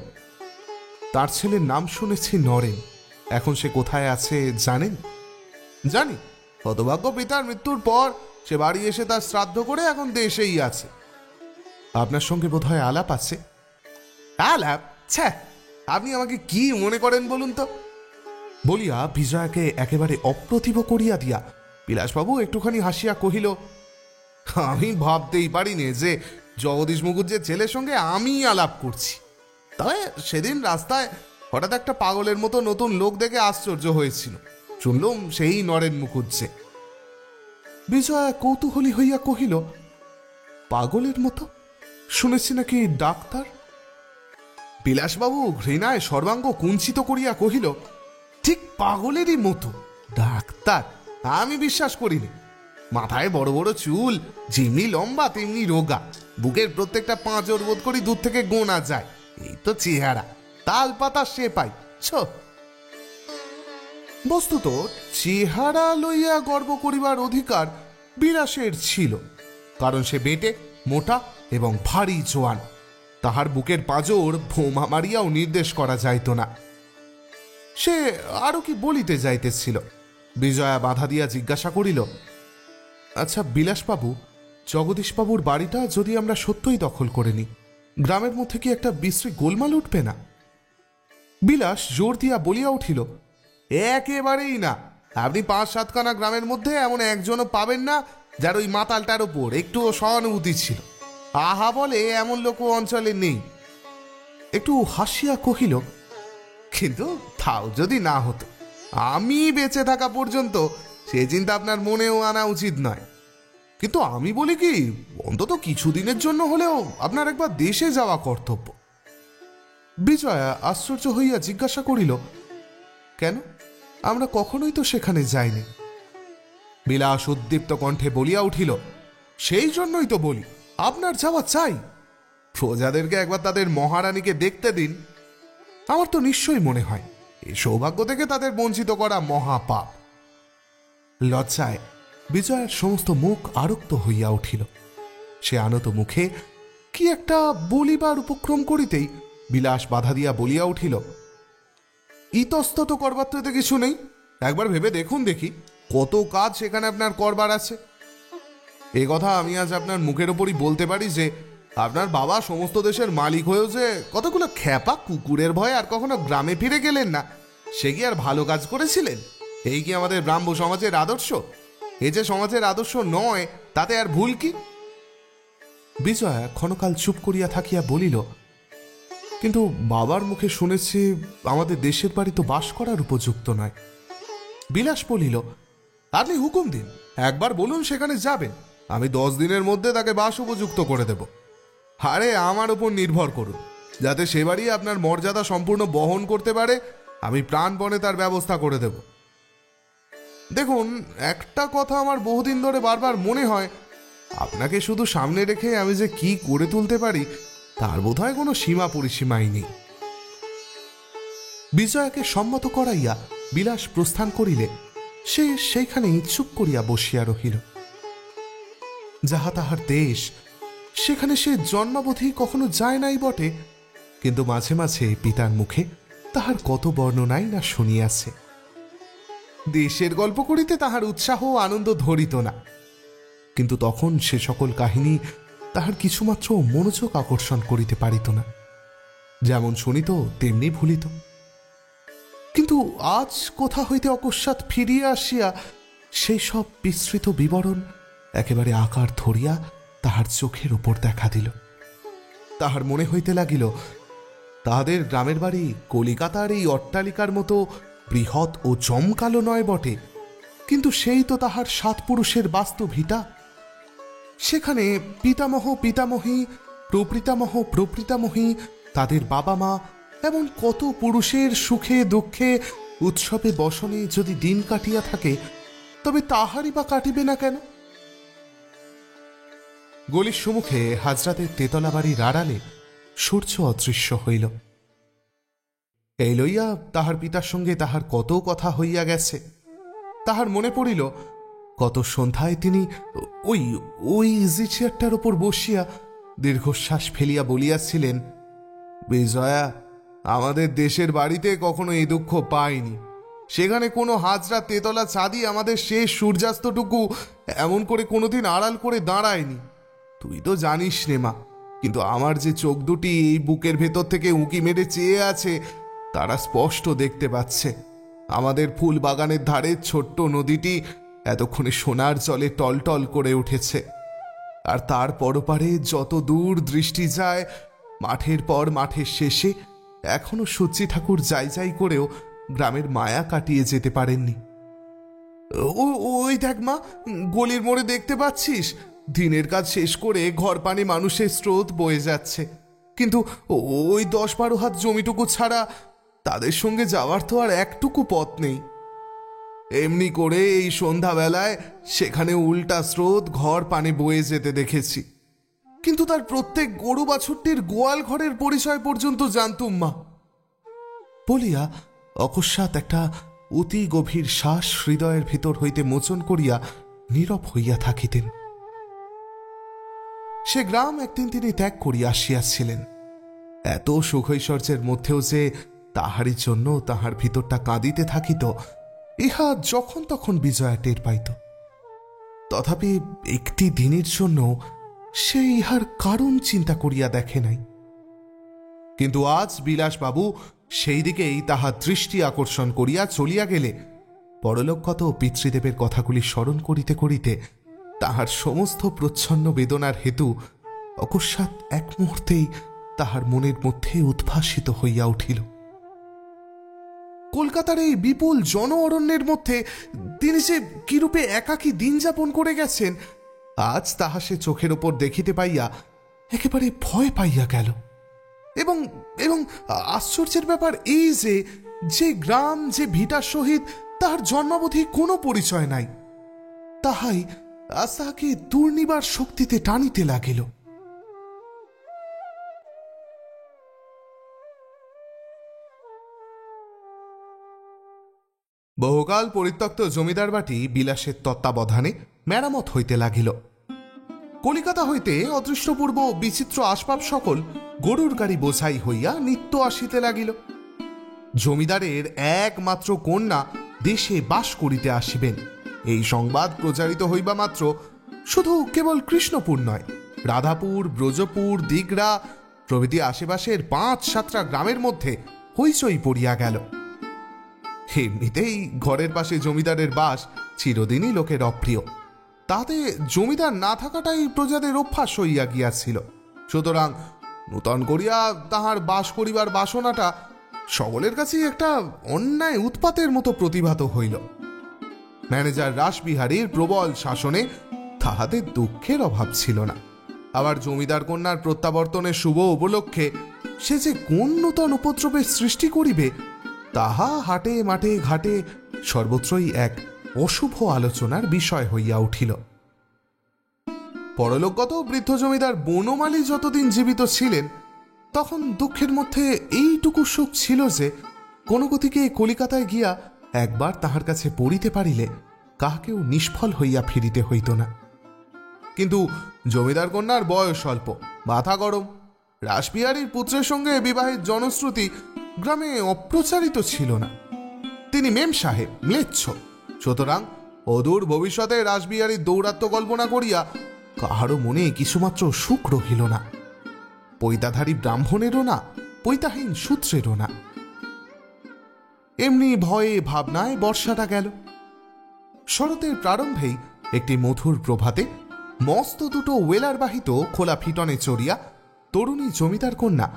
তার ছেলের নাম শুনেছি নরেন। এখন সে কোথায় আছে জানেন? জানি, হতভাগ্য পিতার মৃত্যুর পর সে বাড়ি এসে তার শ্রাদ্ধ করে এখন দেশেই আছে। আপনার সঙ্গে বোধহয় আলাপ আছে? আলাপ? ছ্যা, আপনি আমাকে কি মনে করেন বলুন তো? বলিয়া বিজয়াকে একেবারে অপ্রতিভ করিয়া দিয়া বিলাসবাবু একটুখানি হাসিয়া কহিল, আমি ভাবতেই পারিনি যে জগদীশ মুখুজ্জের ছেলের সঙ্গে আমি আলাপ করছি। তবে সেদিন রাস্তায় হঠাৎ একটা পাগলের মতো নতুন লোক দেখে আশ্চর্য হয়েছিল। শুনলুম সেই নরেন মুখুজ্জে। বিজয়া কৌতূহলী হইয়া কহিল, পাগলের মতো? শুনেছি নাকি ডাক্তার? বিলাসবাবু ঘৃণায় সর্বাঙ্গ কুঞ্চিত করিয়া কহিল, ঠিক পাগলেরই মতো ডাক্তার? আমি বিশ্বাস করিনি। মাথায় বড় বড় চুল, যেমনি লম্বা তেমনি রোগা, বুকের প্রত্যেকটা পাঁজর বোধ করি দূর থেকে গোনা যায়। এই তো চেহারা, তাল পাতা সে পাই ছ। বস্তুত চেহারা লইয়া গর্ব করিবার অধিকার বিলাসের ছিল, কারণ সে বেটে, মোটা এবং ভারী জোয়ান। তাহার বুকের পাঁজর বোমা মারিয়াও নির্দেশ করা যাইত না। সে আরো কি বলিতে যাইতেছিল, বিজয়া বাধা দিয়া জিজ্ঞাসা করিল, আচ্ছা বিলাসবাবু, জগদীশবাবুর বাড়িটা যদি আমরা সত্যই দখল করে নিই, গ্রামের মধ্যে কি একটা বিশ্রী গোলমাল উঠবে না? বিলাস জোর দিয়া বলিয়া উঠিল, একেবারেই না। আপনি 5-7 খানা গ্রামের মধ্যে এমন একজনও পাবেন না যার ওই মাতালটার ওপর একটুও সহানুভূতি ছিল। আহা বলে এমন লোক অঞ্চলে নেই। একটু হাসিয়া কহিল, কিন্তু তাও যদি না হতো, আমি বেঁচে থাকা পর্যন্ত সে চিন্তা আপনার মনেও আনা উচিত নয়। কিন্তু আমি বলি কি, অন্তত কিছুদিনের জন্য হলেও আপনার একবার দেশে যাওয়া কর্তব্য। বিজয়া আশ্চর্য হইয়া জিজ্ঞাসা করিল, কেন? আমরা কখনোই তো সেখানে যাইনি। বিলাস উদ্দীপ্ত কণ্ঠে বলিয়া উঠিল, সেই জন্যই তো বলি আপনার যাওয়া চাই। প্রজাদেরকে একবার তাদের মহারানীকে দেখতে দিন। আমার তো নিশ্চয়ই মনে হয় এই সৌভাগ্য থেকে তাদের বঞ্চিত করা মহাপাপ। লজ্জায় বিজয়ার সমস্ত মুখ আরক্ত হইয়া উঠিল। সে আনত মুখে কি একটা বলিবার উপক্রম করিতেই বিলাস বাধা দিয়া বলিয়া উঠিল, ইতস্তত করবার তো এতে কিছু নেই। একবার ভেবে দেখুন দেখি কত কাজ সেখানে আপনার করবার আছে। এ কথা আমি আজ আপনার মুখের ওপরই বলতে পারি যে আপনার বাবা সমস্ত দেশের মালিক হয়েও যে কতগুলো খ্যাপা কুকুরের ভয়ে আর কখনো গ্রামে ফিরে গেলেন না, সে কি আর ভালো কাজ করেছিলেন? এই কি আমাদের ব্রাহ্ম সমাজের আদর্শ? এ যে সমাজের আদর্শ নয়, তাতে আর ভুল কি? বিজয়া ক্ষণকাল চুপ করিয়া থাকিয়া বলিল, কিন্তু বাবার মুখে শুনেছি আমাদের দেশের বাড়ি তো বাস করার উপযুক্ত নয়। বিলাস বলিল, আপনি হুকুম দিন, একবার বলুন সেখানে যাবেন, আমি 10 দিনের মধ্যে তাকে বাস উপযুক্ত করে দেব। আরে আমার উপর নির্ভর করুন, যাতে সে বাড়ি আপনার মর্যাদা সম্পূর্ণ বহন করতে পারে, আমি প্রাণপণে তার ব্যবস্থা করে দেব। দেখুন, একটা কথা আমার বহুদিন ধরে বারবার মনে হয়, আপনাকে শুধু সামনে রেখে আমি যে কি করে তুলতে পারি তার বোধহয় কোনো সীমা পরিসীমাই নেই। বিজয়াকে সম্মত করাইয়া বিলাস প্রস্থান করিলে সে সেইখানেই চুপ করিয়া বসিয়া রহিল। যাহা তাহার দেশ, সেখানে সে জন্মাবধি কখনো যায় নাই বটে, কিন্তু মাঝে মাঝে পিতার মুখে তাহার কত বর্ণনাই না শুনিয়াছে। দেশের গল্প করিতে তাহার উৎসাহ ও আনন্দ ধরিত না, কিন্তু তখন সে সকল কাহিনী তাহার কিছুমাত্র মনোযোগ আকর্ষণ করিতে পারিত না। যেমন শুনিত তেমনি ভুলিত। কিন্তু আজ কোথা হইতে অকস্মাৎ ফিরিয়া আসিয়া সেই সব বিস্তৃত বিবরণ একেবারে আকার ধরিয়া তাহার চোখের উপর দেখা দিল। তাহার মনে হইতে লাগিল, তাহাদের গ্রামের বাড়ি কলিকাতার এই অট্টালিকার মতো বৃহৎ ও জমকালো নয় বটে, কিন্তু সেই তো তাহার 7 পুরুষের বাস্তু ভিটা। সেখানে পিতামহ পিতামহী, প্রপিতামহ প্রপিতামহী, তাদের বাবা মা, এমন কত পুরুষের সুখে দুঃখে উৎসবে বসনে যদি দিন কাটিয়া থাকে, তবে তাহারই বা কাটিবে না কেন? গলির সম্মুখে হাজরাতের তেতলা বাড়ির আড়ালে সূর্য অদৃশ্য হইল। এই লইয়া তাহার পিতার সঙ্গে তাহার কত কথা হইয়া গেছে। তাহার মনে পড়িল, কত সন্ধ্যায় তিনি ওই ওই ইজি চেয়ারটার ওপর বসিয়া দীর্ঘশ্বাস ফেলিয়া বলিয়াছিলেন, বিজয়া, আমাদের দেশের বাড়িতে কখনো এই দুঃখ পাইনি। সেখানে কোনো হাজরা তেতলা ছাদি আমাদের শেষ সূর্যাস্তটুকু এমন করে কোনোদিন আড়াল করে দাঁড়ায়নি। তুই তো জানিস নে মা, কিন্তু আমার যে চোখ দুটি এই বুকের ভেতর থেকে উঁকি মেরে চেয়ে আছে, তারা স্পষ্ট দেখতে পাচ্ছে আমাদের ফুল বাগানের ধারে ছোট্ট নদীটি এতক্ষণে সোনার জলে টলটল করে উঠেছে। আর তার পরপারে যত দূর দৃষ্টি যায়, মাঠের পর মাঠের শেষে এখনো সূর্যি ঠাকুর যাই যাই করেও গ্রামের মায়া কাটিয়ে যেতে পারেননি। ওই দেখ মা, গলির মোড়ে দেখতে পাচ্ছিস, দিনের কাজ শেষ করে ঘর পানে মানুষের স্রোত বয়ে যাচ্ছে, কিন্তু ওই 10-12 হাত জমিটুকু ছাড়া তাদের সঙ্গে যাওয়ার তো আর একটুকু পথ নেই। এমনি করে এই সন্ধ্যাবেলায় সেখানে উল্টা স্রোত ঘর পানে বয়ে যেতে দেখেছি, কিন্তু তার প্রত্যেক গরু বাছুরটির গোয়াল ঘরের পরিচয় পর্যন্ত জানতুম মা। বলিয়া অকস্মাৎ একটা অতি গভীর শ্বাস হৃদয়ের ভিতর হইতে মোচন করিয়া নীরব হইয়া থাকিতেন। সে গ্রাম একদিন তিনি ত্যাগ করিয়া আসিয়াছিলেন। এত সুখৈশ্বর্যের মধ্যেও যে তাহারই জন্য তাহার ভিতরটা কাঁদিতে থাকিত, ইহা যখন তখন বিজয়া টের পাইত। তথাপি একটি দিনের জন্য সে ইহার কারণ চিন্তা করিয়া দেখে নাই। কিন্তু আজ বিলাসবাবু সেই দিকেই তাহার দৃষ্টি আকর্ষণ করিয়া চলিয়া গেলে পরলোকগত পিতৃদেবের কথাগুলি স্মরণ করিতে করিতে তাহার সমস্ত প্রচ্ছন্ন বেদনার হেতু অকস্মাৎ এক মুহূর্তেই তাহার মনের মধ্যে উদ্ভাসিত হইয়া উঠিল। কলকাতার এই বিপুল জন অরণ্যের মধ্যে তিনি যে কিরূপে একাকী দিন যাপন করে গেছেন, আজ তাহা সে চোখের ওপর দেখিতে পাইয়া একেবারে ভয় পাইয়া গেল। এবং এবং আশ্চর্যের ব্যাপার এই যে গ্রাম, যে ভিটার সহিত তাহার জন্মাবধি কোনো পরিচয় নাই, তাহাই আজ তাহাকে দুর্নিবার শক্তিতে টানিতে লাগিল। বহুকাল পরিত্যক্ত জমিদার বাটি বিলাসের তত্ত্বাবধানে মেরামত হইতে লাগিল। কলিকাতা হইতে অদৃষ্টপূর্ব বিচিত্র আসবাব সকল গরুর গাড়ি বোঝাই হইয়া নিত্য আসিতে লাগিল। জমিদারের একমাত্র কন্যা দেশে বাস করিতে আসিবেন, এই সংবাদ প্রচারিত হইবা মাত্র শুধু কেবল কৃষ্ণপুর নয়, রাধাপুর, ব্রজপুর, দিগড়া প্রভৃতি আশেপাশের 5-7টা গ্রামের মধ্যে হইচই পড়িয়া গেল। এমনিতেই ঘরের পাশে জমিদারের বাস চিরদিনই লোকের অপ্রিয়, তাতে জমিদার না থাকাটাই প্রজাদের অভ্যাস হইয়া গিয়াছিল। সুতরাং নূতন করিয়া তাহার বাস করিবার বাসনাটা সকলের কাছেই একটা অন্যায় উৎপাতের মতো প্রতিভাত হইল। ম্যানেজার রাসবিহারীর প্রবল শাসনে তাহাদের দুঃখের অভাব ছিল না। আবার জমিদার কন্যার প্রত্যাবর্তনের শুভ উপলক্ষে সে যে কোন নূতন উপদ্রবের সৃষ্টি করিবে, তাহা হাটে মাঠে ঘাটে সর্বত্রই এক অশুভ আলোচনার বিষয় হইয়া উঠিল। পরলোকগত বৃদ্ধ জমিদার বনমালী যতদিন জীবিত ছিলেন, তখন দুঃখের মধ্যে এইটুকু সুখ ছিল যে কোনো গতিকে কলিকাতায় গিয়া একবার তাহার কাছে পড়িতে পারিলে কাহাকেও নিষ্ফল হইয়া ফিরিতে হইত না। কিন্তু জমিদার কন্যার বয়স অল্প, মাথা গরম। রাসবিহারীর পুত্রের সঙ্গে বিবাহের জনশ্রুতি গ্রামে অপ্রচারিত ছিল না। তিনি মেম সাহেব, ম্লেচ্ছ। সুতরাং অদূর ভবিষ্যতে রাসবিহারীর দৌরাত্ম্য কল্পনা করিয়া কাহারও মনে কিছুমাত্র সুখ রহিল না। পৈতাধারী ব্রাহ্মণেরও না, পৈতাহীন সূত্রেরও না। এমনি ভয়ে ভাবনায় বর্ষাটা গেল। শরতের প্রারম্ভেই একটি মধুর প্রভাতে মস্ত দুটো ওয়েলার বাহিত খোলা ফিটনে চড়িয়া তরুণী জমিদার কন্যা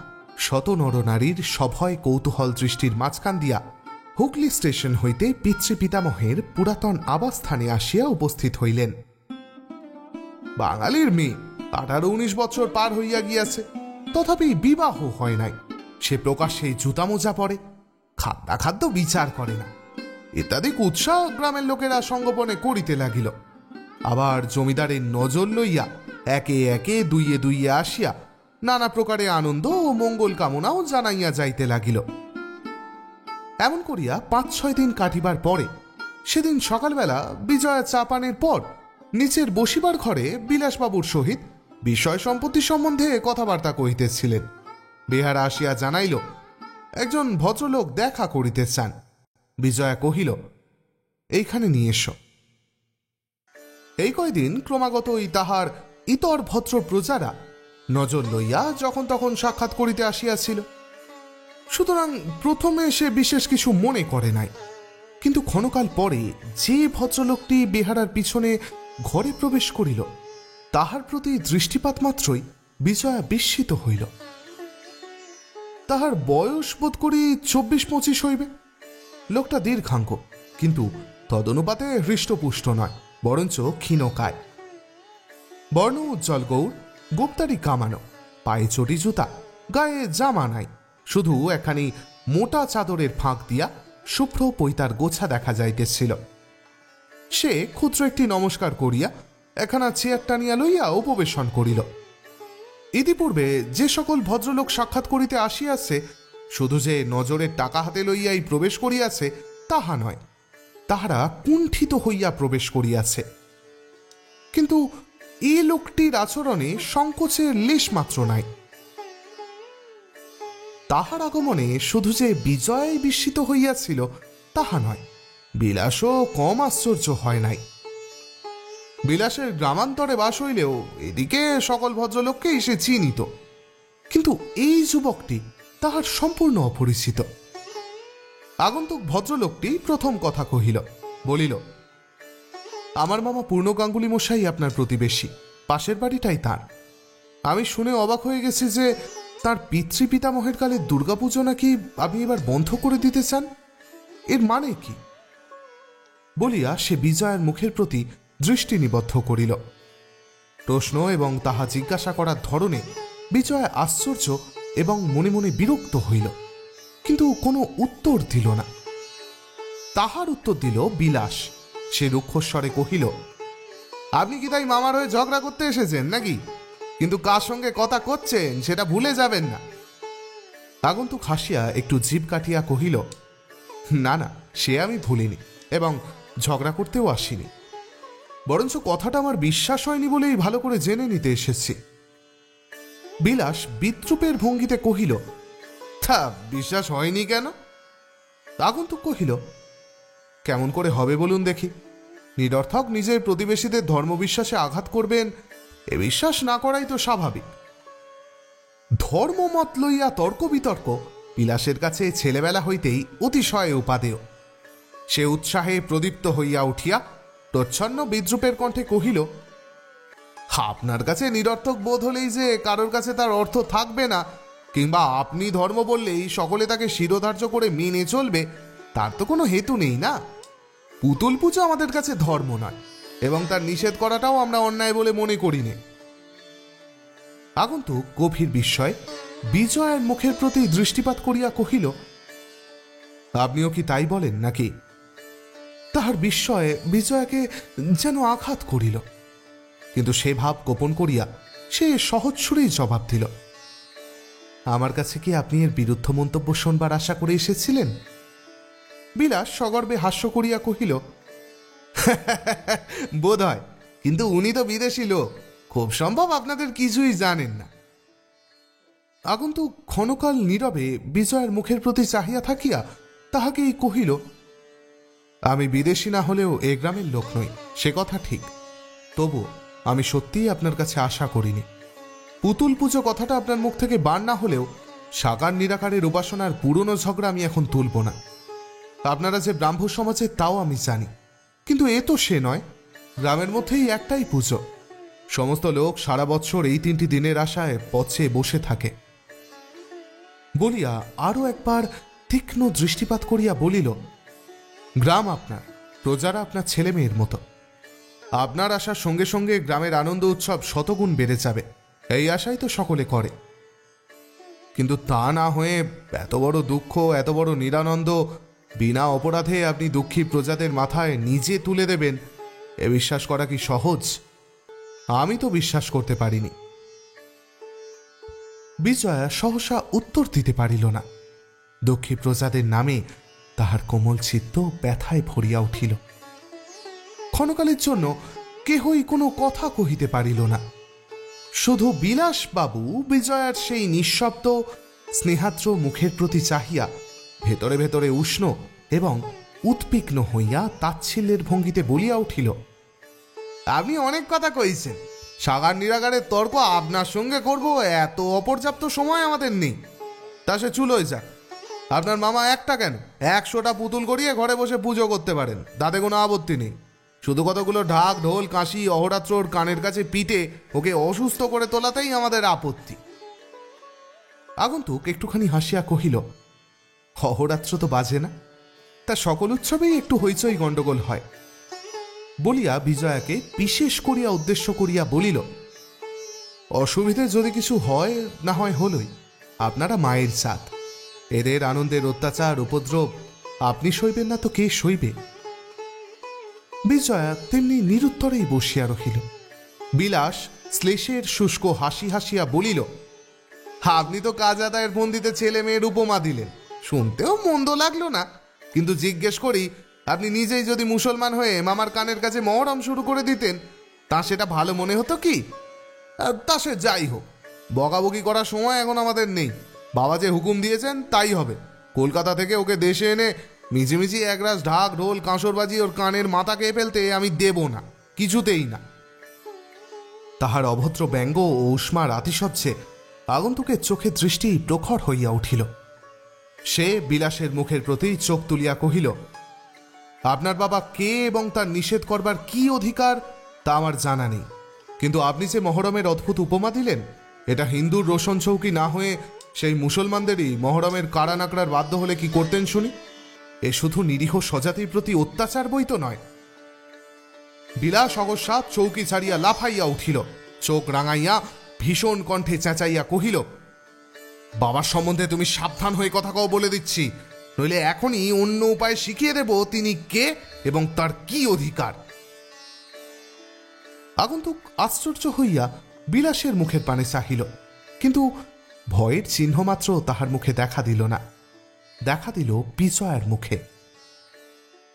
শত নরনারীর সভয় কৌতূহল দৃষ্টির মাঝখান দিয়া হুগলি স্টেশন হইতে পিতৃপিতামহের পুরাতন আবাসস্থানে আসিয়া উপস্থিত হইলেন। বাঙালির মেয়ে, 18-19 বছর পার হইয়া গিয়াছে, তথাপি বিবাহ হয় নাই। সে প্রকাশ্যে জুতা মোজা পরে, খাদ্য বিচার করে না, ইত্যাদি উৎসাহ গ্রামের লোকেরা সঙ্গোপনে করিতে লাগিল। আবার জমিদারের নজর লইয়া একে একে দুইয়ে দুইয়ে আসিয়া নানা প্রকারে আনন্দ ও মঙ্গল কামনাও জানাইয়া যাইতে লাগিল। এমন করিয়া 5-6 দিন কাটিবার পরে সেদিন সকালবেলা বিজয়া চা পানের পর নিচের বসিবার ঘরে বিলাসবাবুর সহিত বিষয় সম্পত্তি সম্বন্ধে কথাবার্তা কহিতেছিলেন। বেহারা আসিয়া জানাইল একজন ভদ্রলোক দেখা করিতে চান। বিজয়া কহিল, এইখানে নিয়ে এসো। এই কয়দিন ক্রমাগতই তাহার ইতর ভদ্র প্রজারা নজর লইয়া যখন তখন সাক্ষাৎ করিতে আসিয়াছিল। সুতরাং প্রথমে সে বিশেষ কিছু মনে করে নাই, কিন্তু ক্ষণকাল পরে যে ভদ্রলোকটি বেহারার পিছনে ঘরে প্রবেশ করিল তাহার প্রতি দৃষ্টিপাত মাত্রই বিজয়া বিস্মিত হইল। তাহার বয়স বোধ করি 24-25 হইবে। লোকটা দীর্ঘাঙ্গ, কিন্তু তদনুপাতে হৃষ্টপুষ্ট নয়, বরঞ্চ ক্ষীণকায়। বর্ণ উজ্জ্বল গৌর, গোপ্তারি কামানো, পায়ে চটি জুতা, গায়ে জামা নাই, শুধু একখানি মোটা চাদরের ফাঁক দিয়া শুভ্র পৈতার গোছা দেখা যাইতেছিল। সে ক্ষুদ্র একটি নমস্কার করিয়া একখানা চেয়ার টানিয়া লইয়া উপবেশন করিল। ইতিপূর্বে যে সকল ভদ্রলোক সাক্ষাৎ করিতে আসিয়াছে, শুধু যে নজরের টাকা হাতে লইয়াই প্রবেশ করিয়াছে তাহা নয়, তাহারা কুণ্ঠিত হইয়া প্রবেশ করিয়াছে। কিন্তু এই লোকটির আচরণে সংকোচের লেশ মাত্র নাই। তাহার আগমনে শুধু যে বিজয় বিস্মিত হইয়াছিল তাহা নয়, বিলাসও কম আশ্চর্য হয় নাই। বিলাসের গ্রামান্তরে বাস হইলেও এদিকে সকল ভদ্রলোককেই সে চিনিত, কিন্তু এই যুবকটি তাহার সম্পূর্ণ অপরিচিত। আগন্তুক ভদ্রলোকটি প্রথম কথা কহিল, বলিল, আমার মামা পূর্ণ গাঙ্গুলি মশাই আপনার প্রতিবেশী, পাশের বাড়িটাই তার। আমি শুনে অবাক হয়ে গেছি যে তার পিতৃপিতামহের কালে দুর্গাপুজো নাকি আপনি এবার বন্ধ করে দিতে চান। এর মানে কি? বলিয়া সে বিজয়ের মুখের প্রতি দৃষ্টি নিবদ্ধ করিল। প্রশ্ন এবং তাহা জিজ্ঞাসা করার ধরনে বিজয় আশ্চর্য এবং মনে মনে বিরক্ত হইল, কিন্তু কোনো উত্তর দিল না। তাহার উত্তর দিল বিলাস। সে রুক্ষস্বরে কহিল, আপনি কি তাই মামার হয়ে ঝগড়া করতে এসেছেন নাকি? কিন্তু কার সঙ্গে কথা করছেন সেটা ভুলে যাবেন না। আগন্তুক হাসিয়া একটু জিভ কাটিয়া কহিল, না না, সে আমি ভুলিনি এবং ঝগড়া করতেও আসিনি, বরঞ্চ কথাটা আমার বিশ্বাস হয়নি বলেই ভালো করে জেনে নিতে এসেছি। বিলাস বিদ্রুপের ভঙ্গিতে কহিল, তা বিশ্বাস হয়নি কেন? আগন্তুক কহিল, কেমন করে হবে বলুন দেখি? নিরর্থক নিজের প্রতিবেশীদের ধর্মবিশ্বাসে আঘাত করবেন, এ বিশ্বাস না করাই তো স্বাভাবিক। ধর্মমত লইয়া তর্ক বিতর্ক বিলাসের কাছে ছেলেবেলা হইতেই অতিশয় উপাদেয়। সে উৎসাহে প্রদীপ্ত হইয়া উঠিয়া প্রচ্ছন্ন বিদ্রুপের কণ্ঠে কহিল, আপনার কাছে নিরর্থক বোধ হলেই যে কারোর কাছে তার অর্থ থাকবে না, কিংবা আপনি ধর্ম বললেই সকলে তাকে শিরোধার্য করে মেনে চলবে, তার তো কোনো হেতু নেই না। পুতুল পুজো আমাদের কাছে ধর্ম নয়, এবং তার নিষেধ করাটাও আমরা অন্যায় বলে মনে করি নে। আগন্তুক গভীর বিস্ময় বিজয়ের মুখের প্রতি দৃষ্টিপাত করিয়া কহিল, আপনিও কি তাই বলেন নাকি? তাহার বিস্ময়ে বিজয়াকে যেন আঘাত করিল, কিন্তু সে ভাব গোপন করিয়া সে সহজ সুরেই জবাব দিল, আমার কাছে কি আপনি এর বিরুদ্ধ মন্তব্য শোনবার আশা করে এসেছিলেন? বিলাস সগর্বে হাস্য করিয়া কহিল, বোধ হয়, কিন্তু উনি তো বিদেশি লোক, খুব সম্ভব আপনাদের কিছুই জানেন না। আগন্তুক ক্ষণকাল নীরবে বিজয়ের মুখের প্রতি চাহিয়া থাকিয়া তাহাকেই কহিল, আমি বিদেশি না হলেও এ গ্রামের লোক নই, সে কথা ঠিক। তবু আমি সত্যিই আপনার কাছে আশা করিনি। পুতুল পুজো কথাটা আপনার মুখ থেকে বার না হলেও সাকার নিরাকারের উপাসনার পুরনো ঝগড়া আমি এখন তুলব না। আপনারা যে ব্রাহ্ম সমাজে তাও আমি জানি, কিন্তু এ তো সে নয়। গ্রামের মধ্যেই একটাই পুজো, সমস্ত লোক সারা বছর এই 3টি দিনের আশায় পথে বসে থাকে। বলিয়া আরো একবার তীক্ষ্ণ দৃষ্টিপাত করিয়া বলিল, গ্রাম আপনার, প্রজারা আপনার ছেলে মেয়ের মতো। আপনার আসার সঙ্গে সঙ্গে গ্রামের আনন্দ উৎসব শতগুণ বেড়ে যাবে, এই আশাই তো সকলে করে। কিন্তু তা না হয়ে এত বড় দুঃখ, এত বড় নিরানন্দ বিনা অপরাধে আপনি দুঃখী প্রজাদের মাথায় নিজে তুলে দেবেন, এ বিশ্বাস করা কি সহজ? আমি তো বিশ্বাস করতে পারিনি। বিজয়া সহসা উত্তর দিতে পারিল না। দুঃখী প্রজাদের নামে তাহার কোমল চিত্ত ব্যথায় ভরিয়া উঠিল। ক্ষণকালের জন্য কেহই কোনো কথা কহিতে পারিল না। শুধু বিলাসবাবু বিজয়ার সেই নিঃশব্দ স্নেহাদ্র মুখের প্রতি চাহিয়া ভেতরে ভেতরে উষ্ণ এবং উৎপিগ্ন হইয়া তাচ্ছিল্যের ভঙ্গিতে বলিয়া উঠিল, আপনি অনেক কথা কইছেন, সাগার নিরাগারের তর্ক আপনার সঙ্গে করব এত অপর্যাপ্ত সময় আমাদের নেই। তা সে চুলোয় যাক, আপনার মামা একটা কেন 100টা পুতুল করিয়ে ঘরে বসে পুজো করতে পারেন, তাতে কোনো আপত্তি নেই। শুধু কতগুলো ঢাক ঢোল কাশি অহরাত্রর কানের কাছে পিটে ওকে অসুস্থ করে তোলাতেই আমাদের আপত্তি। আগন্তুক একটুখানি হাসিয়া কহিল, অহরাত্র তো বাজে না, তা সকল উৎসবেই একটু হইচই গণ্ডগোল হয়। বলিয়া বিজয়াকে বিশেষ করিয়া উদ্দেশ্য করিয়া বলিল, অসুবিধে যদি কিছু হয় না হয় হলই, আপনারা মায়ের জাত, এদের আনন্দের অত্যাচার উপদ্রব আপনি সইবেন না তো কে সইবে? বিজয়া তেমনি নিরুত্তরেই বসিয়া রহিল। বিলাস শ্লেষের শুষ্ক হাসি হাসিয়া বলিল, আপনি তো কাজ আদায়ের ফন্দিতে ছেলে মেয়ের উপমা দিলেন, শুনতেও মন্দ লাগলো না, কিন্তু জিজ্ঞেস করি, আপনি নিজেই যদি মুসলমান হয়ে মামার কানের কাছে মহরম শুরু করে দিতেন, তা সেটা ভালো মনে হতো কি? তা সে যাই হোক, বকাবকি করার সময় এখন আমাদের নেই। বাবা যে হুকুম দিয়েছেন তাই হবে। কলকাতা থেকে ওকে দেশে এনে মিছিমিছি একরাশ ঢাক ঢোল কাঁসরবাজি ওর কানের মাথা খেয়ে ফেলতে আমি দেব না, কিছুতেই না। তাহার অভদ্র ব্যঙ্গ ও উষ্মার আতিশয্যে আগন্তুকের চোখে দৃষ্টি প্রখর হইয়া উঠিল। সে বিলাসের মুখের প্রতি চোখ তুলিয়া কহিল, আপনার বাবা কে এবং তার নিষেধ করবার কি অধিকার তা আমার জানা নেই, কিন্তু আপনি যে মহরমের অদ্ভুত উপমা দিলেন, এটা হিন্দুর রোশন চৌকি না হয়ে সেই মুসলমানদেরই মহরমের কাড়া নাকড়ার বাধ্য হলে কি করতেন শুনি? এ শুধু নিরীহ স্বজাতির প্রতি অত্যাচার বই তো নয়। বিলাস অকস্মাৎ চৌকি ছাড়িয়া লাফাইয়া উঠিল, চোখ রাঙাইয়া ভীষণ কণ্ঠে চেঁচাইয়া কহিল, বাবার সম্বন্ধে তুমি সাবধান হয়ে কথা কও বলে দিচ্ছি, নইলে এখনই অন্য উপায় শিখিয়ে দেব তিনি কে এবং তার কি অধিকার। আগন্তুক আশ্চর্য হইয়া বিলাসের মুখের পানে চাহিল, কিন্তু ভয়ের চিহ্ন মাত্র তাহার মুখে দেখা দিল না। দেখা দিল বিজয়ার মুখে।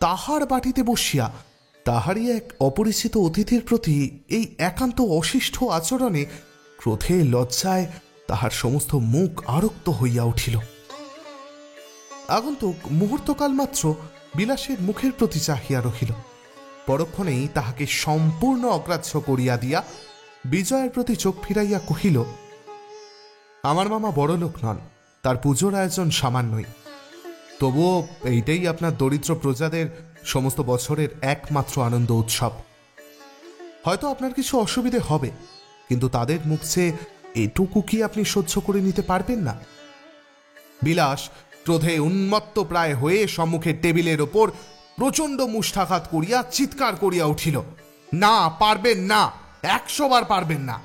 তাহার বাটিতে বসিয়া তাহারই এক অপরিচিত অতিথির প্রতি এই একান্ত অশিষ্ট আচরণে ক্রোধে লজ্জায় তাহার সমস্ত মুখ আরক্ত হইয়া উঠিল। আগন্তুক মুহূর্তকাল মাত্র বিলাসের মুখের প্রতি চাহিয়া রহিল, পরক্ষণেই তাহাকে সম্পূর্ণ অগ্রাহ্য করিয়া দিয়া বিজয়ের প্রতি চোখ ফিরাইয়া কহিল, আমার মামা বড় লোক নন, তার পুজোর আয়োজন সামান্যই, তবুও এইটাই আপনার দরিদ্র প্রজাদের সমস্ত বছরের একমাত্র আনন্দ উৎসব। হয়তো আপনার কিছু অসুবিধে হবে, কিন্তু তাদের মুখ চেয়ে এটুকু কি আপনি সহ্য করে নিতে পারবেন না? বিলাস ক্রোধে উন্মত্ত প্রায় হয়ে সম্মুখের টেবিলের ওপর প্রচণ্ড মুষ্ঠাঘাত করিয়া চিৎকার করিয়া উঠিল, না, পারবেন না, 100 বার পারবেন না।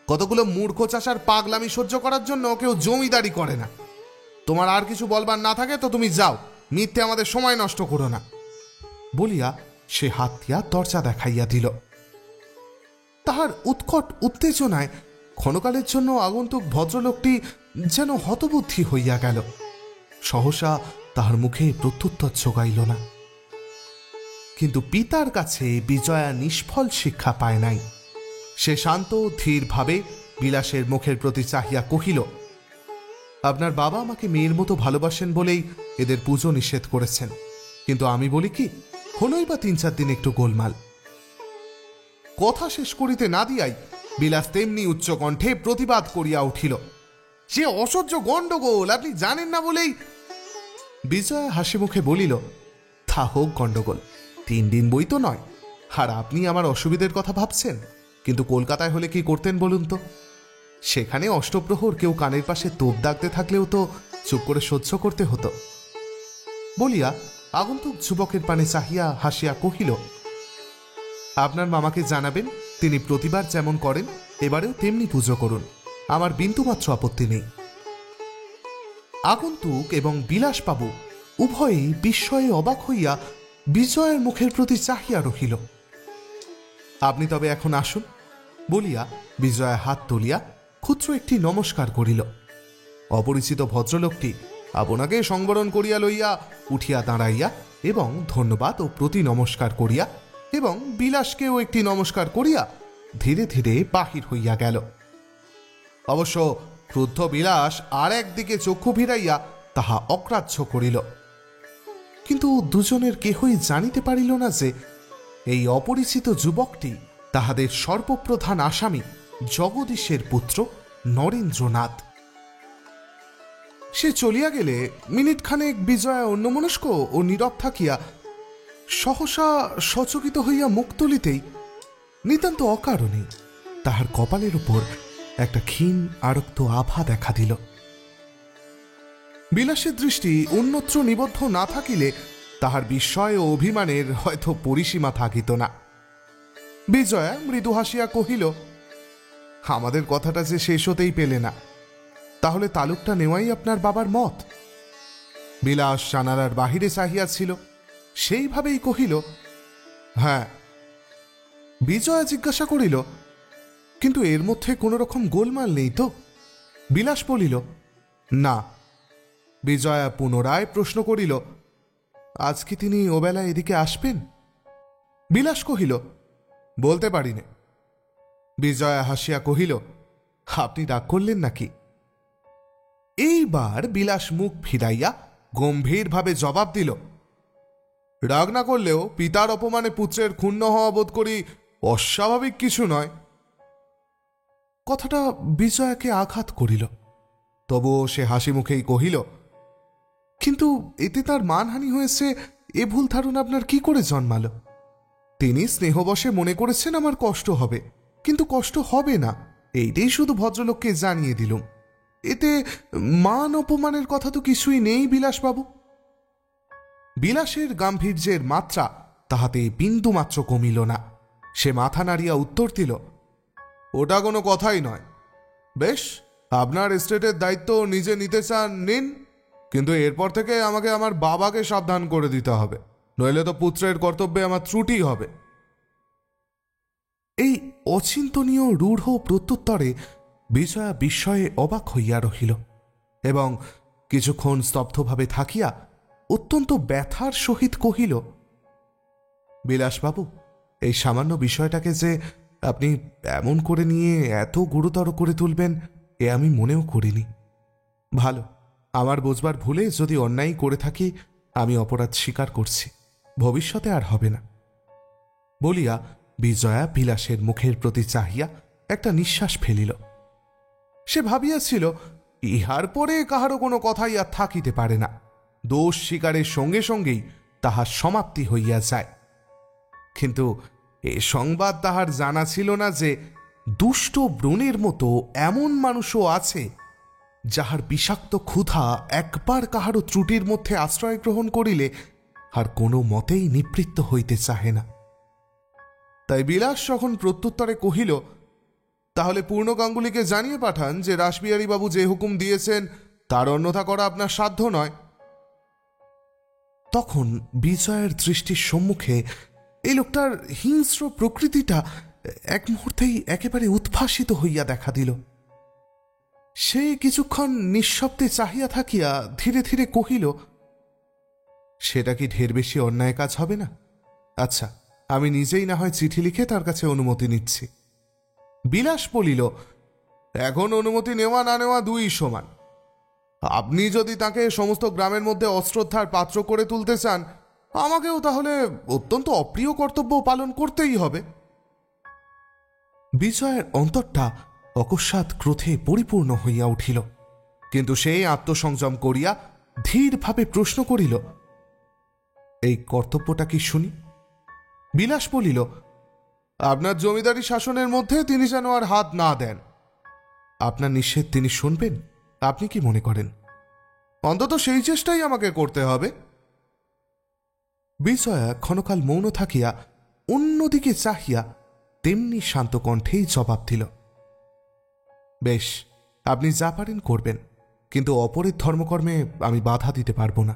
কতগুলো মূর্খ চাষার পাগলামি সহ্য করার জন্য কেউ জমিদারি করে না। তোমার আর কিছু বলবার না থাকে তো তুমি যাও, মিথ্যে আমাদের সময় নষ্ট করো না। বলিয়া সে হাত দিয়া দরজা দেখাইয়া দিল। তাহার উৎকট উত্তেজনায় ক্ষণকালের জন্য আগন্তুক ভদ্রলোকটি যেন হতবুদ্ধি হইয়া গেল। সহসা তাহার মুখে প্রত্যুত্তর জোগাইল না। কিন্তু পিতার কাছে বিজয়া নিষ্ফল শিক্ষা পায় নাই। সে শান্ত ধীরভাবে বিলাসের মুখের প্রতি চাহিয়া কহিল, আপনার বাবা আমাকে মেয়ের মতো ভালোবাসেন বলেই এদের পুজো নিষেধ করেছেন, কিন্তু আমি বলি কি, হলই বা 3-4 দিন একটু গোলমাল। কথা শেষ করিতে না দিয়াই বিলাস তেমনি উচ্চকণ্ঠে প্রতিবাদ করিয়া উঠিল, সে অসহ্য গণ্ডগোল, আপনি জানেন না বলেই। বিজয়া হাসি মুখে বলিল, তা হোক গণ্ডগোল, 3 দিন বই তো নয়, আর আপনি আমার অসুবিধের কথা ভাবছেন। কিন্তু কলকাতায় হলে কি করতেন বলুন তো? সেখানে অষ্টপ্রহর কেউ কানের পাশে তোপ দাগতে থাকলেও তো চুপ করে সহ্য করতে হতো। বলিয়া আগন্তুক যুবকের পানে চাহিয়া হাসিয়া কহিল, আপনার মামাকে জানাবেন, তিনি প্রতিবার যেমন করেন এবারেও তেমনি পুজো করুন, আমার বিন্দুমাত্র আপত্তি নেই। আগন্তুক এবং বিলাসবাবু উভয়েই বিস্ময়ে অবাক হইয়া বিজয়ের মুখের প্রতি চাহিয়া রহিল। আপনি তবে এখন আসুন বলিয়া বিজয়া হাত তুলিয়া ক্ষুদ্র একটি নমস্কার করিল। অপরিচিত ভদ্রলোকটি আপনাকে সংবরণ করিয়া লইয়া উঠিয়া দাঁড়াইয়া এবং ধন্যবাদ ও প্রতি নমস্কার করিয়া এবং বিলাসকেও একটি নমস্কার করিয়া ধীরে ধীরে বাহির হইয়া গেল। অবশ্য ক্রুদ্ধ বিলাস আর একদিকে চক্ষু ভিড়াইয়া তাহা অগ্রাহ্য করিল। কিন্তু দুজনের কেহই জানিতে পারিল না যে এই অপরিচিত যুবকটি তাহাদের সর্বপ্রধান আসামী জগদীশের পুত্র নরেন্দ্রনাথ। সে চলিয়া গেলে মিনিটখানেক বিজয়া অন্যমনস্ক ও নীরব থাকিয়া সহসা সচকিত হইয়া মুখ তুলিতেই নিতান্ত অকারণে তাহার কপালের উপর একটা ক্ষীণ আরক্ত আভা দেখা দিল। বিলাসের দৃষ্টি অন্যত্র নিবদ্ধ না থাকিলে তাহার বিস্ময় ও অভিমানের হয়তো পরিসীমা থাকিত না। বিজয়া মৃদু হাসিয়া কহিল, আমাদের কথাটা যে শেষ হতেই পেলে না, তাহলে তালুকটা নেওয়াই আপনার বাবার মত? বিলাস জানালার বাহিরে চাহিয়াছিল, সেইভাবেই কহিল, হ্যাঁ। বিজয়া জিজ্ঞাসা করিল, কিন্তু এর মধ্যে কোনো রকম গোলমাল নেই তো? বিলাস বলিল, না। বিজয়া পুনরায় প্রশ্ন করিল, আজ কি তিনি ওবেলা এদিকে আসবেন? বিলাস কহিল, বলতে পারি না। বিজয়া হাসিয়া কহিল, আপনি রাগ করলেন নাকি? এইবার বিলাস মুখ ফিরাইয়া গম্ভীরভাবে জবাব দিল, রাগ না করলেও পিতার অপমানে পুত্রের ক্ষুণ্ণ হওয়া বোধ করি অস্বাভাবিক কিছু নয়। কথাটা বিজয়াকে আঘাত করিল, তবুও সে হাসি মুখেই কহিল, কিন্তু এতে তার মানহানি হয়েছে এ ভুল ধারণা আপনার কি করে জন্মাল? তিনি স্নেহবশে মনে করেছেন আমার কষ্ট হবে, কিন্তু কষ্ট হবে না, এইটাই শুধু ভদ্রলোককে জানিয়ে দিলুম। এতে মান অপমানের কথা তো কিছুই নেই বিলাসবাবু। বিলাসের গাম্ভীর্যের মাত্রা তাহাতে বিন্দুমাত্র কমিল না। সে মাথা নাড়িয়া উত্তর দিল, ওটা কোনো কথাই নয়। বেশ, আপনার এস্টেটের দায়িত্ব নিজে নিতে চান নিন, কিন্তু এরপর থেকে আমাকে আমার বাবাকে সাবধান করে দিতে হবে, নইলে তো পুত্রের কর্তব্যে আমার ত্রুটি হবে। এই অচিন্তনীয় রূঢ় প্রত্যুত্তরে বিজয়া বিস্ময়ে অবাক হইয়া রহিল এবং কিছুক্ষণ স্তব্ধভাবে থাকিয়া অত্যন্ত ব্যথার সহিত কহিল, বিলাসবাবু, এই সামান্য বিষয়টাকে যে আপনি এমন করে নিয়ে এত গুরুতর করে তুলবেন এ আমি মনেও করিনি। ভালো, আমার বোঝবার ভুলে যদি অন্যায় করে থাকি আমি অপরাধ স্বীকার করছি, ভবিষ্যতে আর হবে না। বলিয়া বিজয়া বিলাসের মুখের প্রতি চাহিয়া একটা নিঃশ্বাস ফেলিল। সে ভাবিয়াছিল ইহার পরে কাহারও কোনো কথাই আর থাকিতে পারে না, দোষ স্বীকারের সঙ্গে সঙ্গেই তাহার সমাপ্তি হইয়া যায়। কিন্তু এ সংবাদ তাহার জানা ছিল না যে দুষ্ট ব্রণের মতো এমন মানুষও আছে যাহার বিষাক্ত ক্ষুধা একবার কাহারও ত্রুটির মধ্যে আশ্রয় গ্রহণ করিলে আর কোনো মতেই নিবৃত্ত হইতে চাহে না। তাই বিলাস যখন প্রত্যুত্তরে কহিল, তাহলে পূর্ণ গাঙ্গুলিকে জানিয়ে পাঠান যে রাসবিহারীবাবু যে হুকুম দিয়েছেন তার অন্যথা করা আপনার সাধ্য নয়, তখন বিজয়ের দৃষ্টির সম্মুখে এই লোকটার হিংস্র প্রকৃতিটা এক মুহূর্তেই একেবারে উদ্ভাসিত হইয়া দেখা দিল। সে কিছুক্ষণ নিঃশব্দে চাহিয়া থাকিয়া ধীরে ধীরে কহিল, সেটা কি ঢের বেশি অন্যায় কাজ হবে না? আচ্ছা, আমি নিজেই না হয় চিঠি লিখে তার কাছে অনুমতি নিচ্ছি। বিলাস বলিল, এখন অনুমতি নেওয়া না নেওয়া দুই সমান। আপনি যদি তাকে সমস্ত গ্রামের মধ্যে অশ্রদ্ধার পাত্র করে তুলতে চান, আমাকেও তাহলে অত্যন্ত অপ্রিয় কর্তব্য পালন করতেই হবে। বিজয়ের অন্তরটা অকস্মাৎ ক্রোধে পরিপূর্ণ হইয়া উঠিল, কিন্তু সে আত্মসংযম করিয়া ধীরভাবে প্রশ্ন করিল, এই কর্তব্যটা কি শুনি? বিলাস বলিল, আপনার জমিদারি শাসনের মধ্যে তিনি যেন আর হাত না দেন। আপনার নিষেধ তিনি শুনবেন? আপনি কি মনে করেন? অন্তত সেই চেষ্টাই আমাকে করতে হবে। বিজয়া ক্ষণকাল মৌন থাকিয়া অন্যদিকে চাহিয়া তেমনি শান্ত কণ্ঠেই জবাব দিল, বেশ, আপনি যা পারেন করবেন, কিন্তু অপরের ধর্মকর্মে আমি বাধা দিতে পারব না।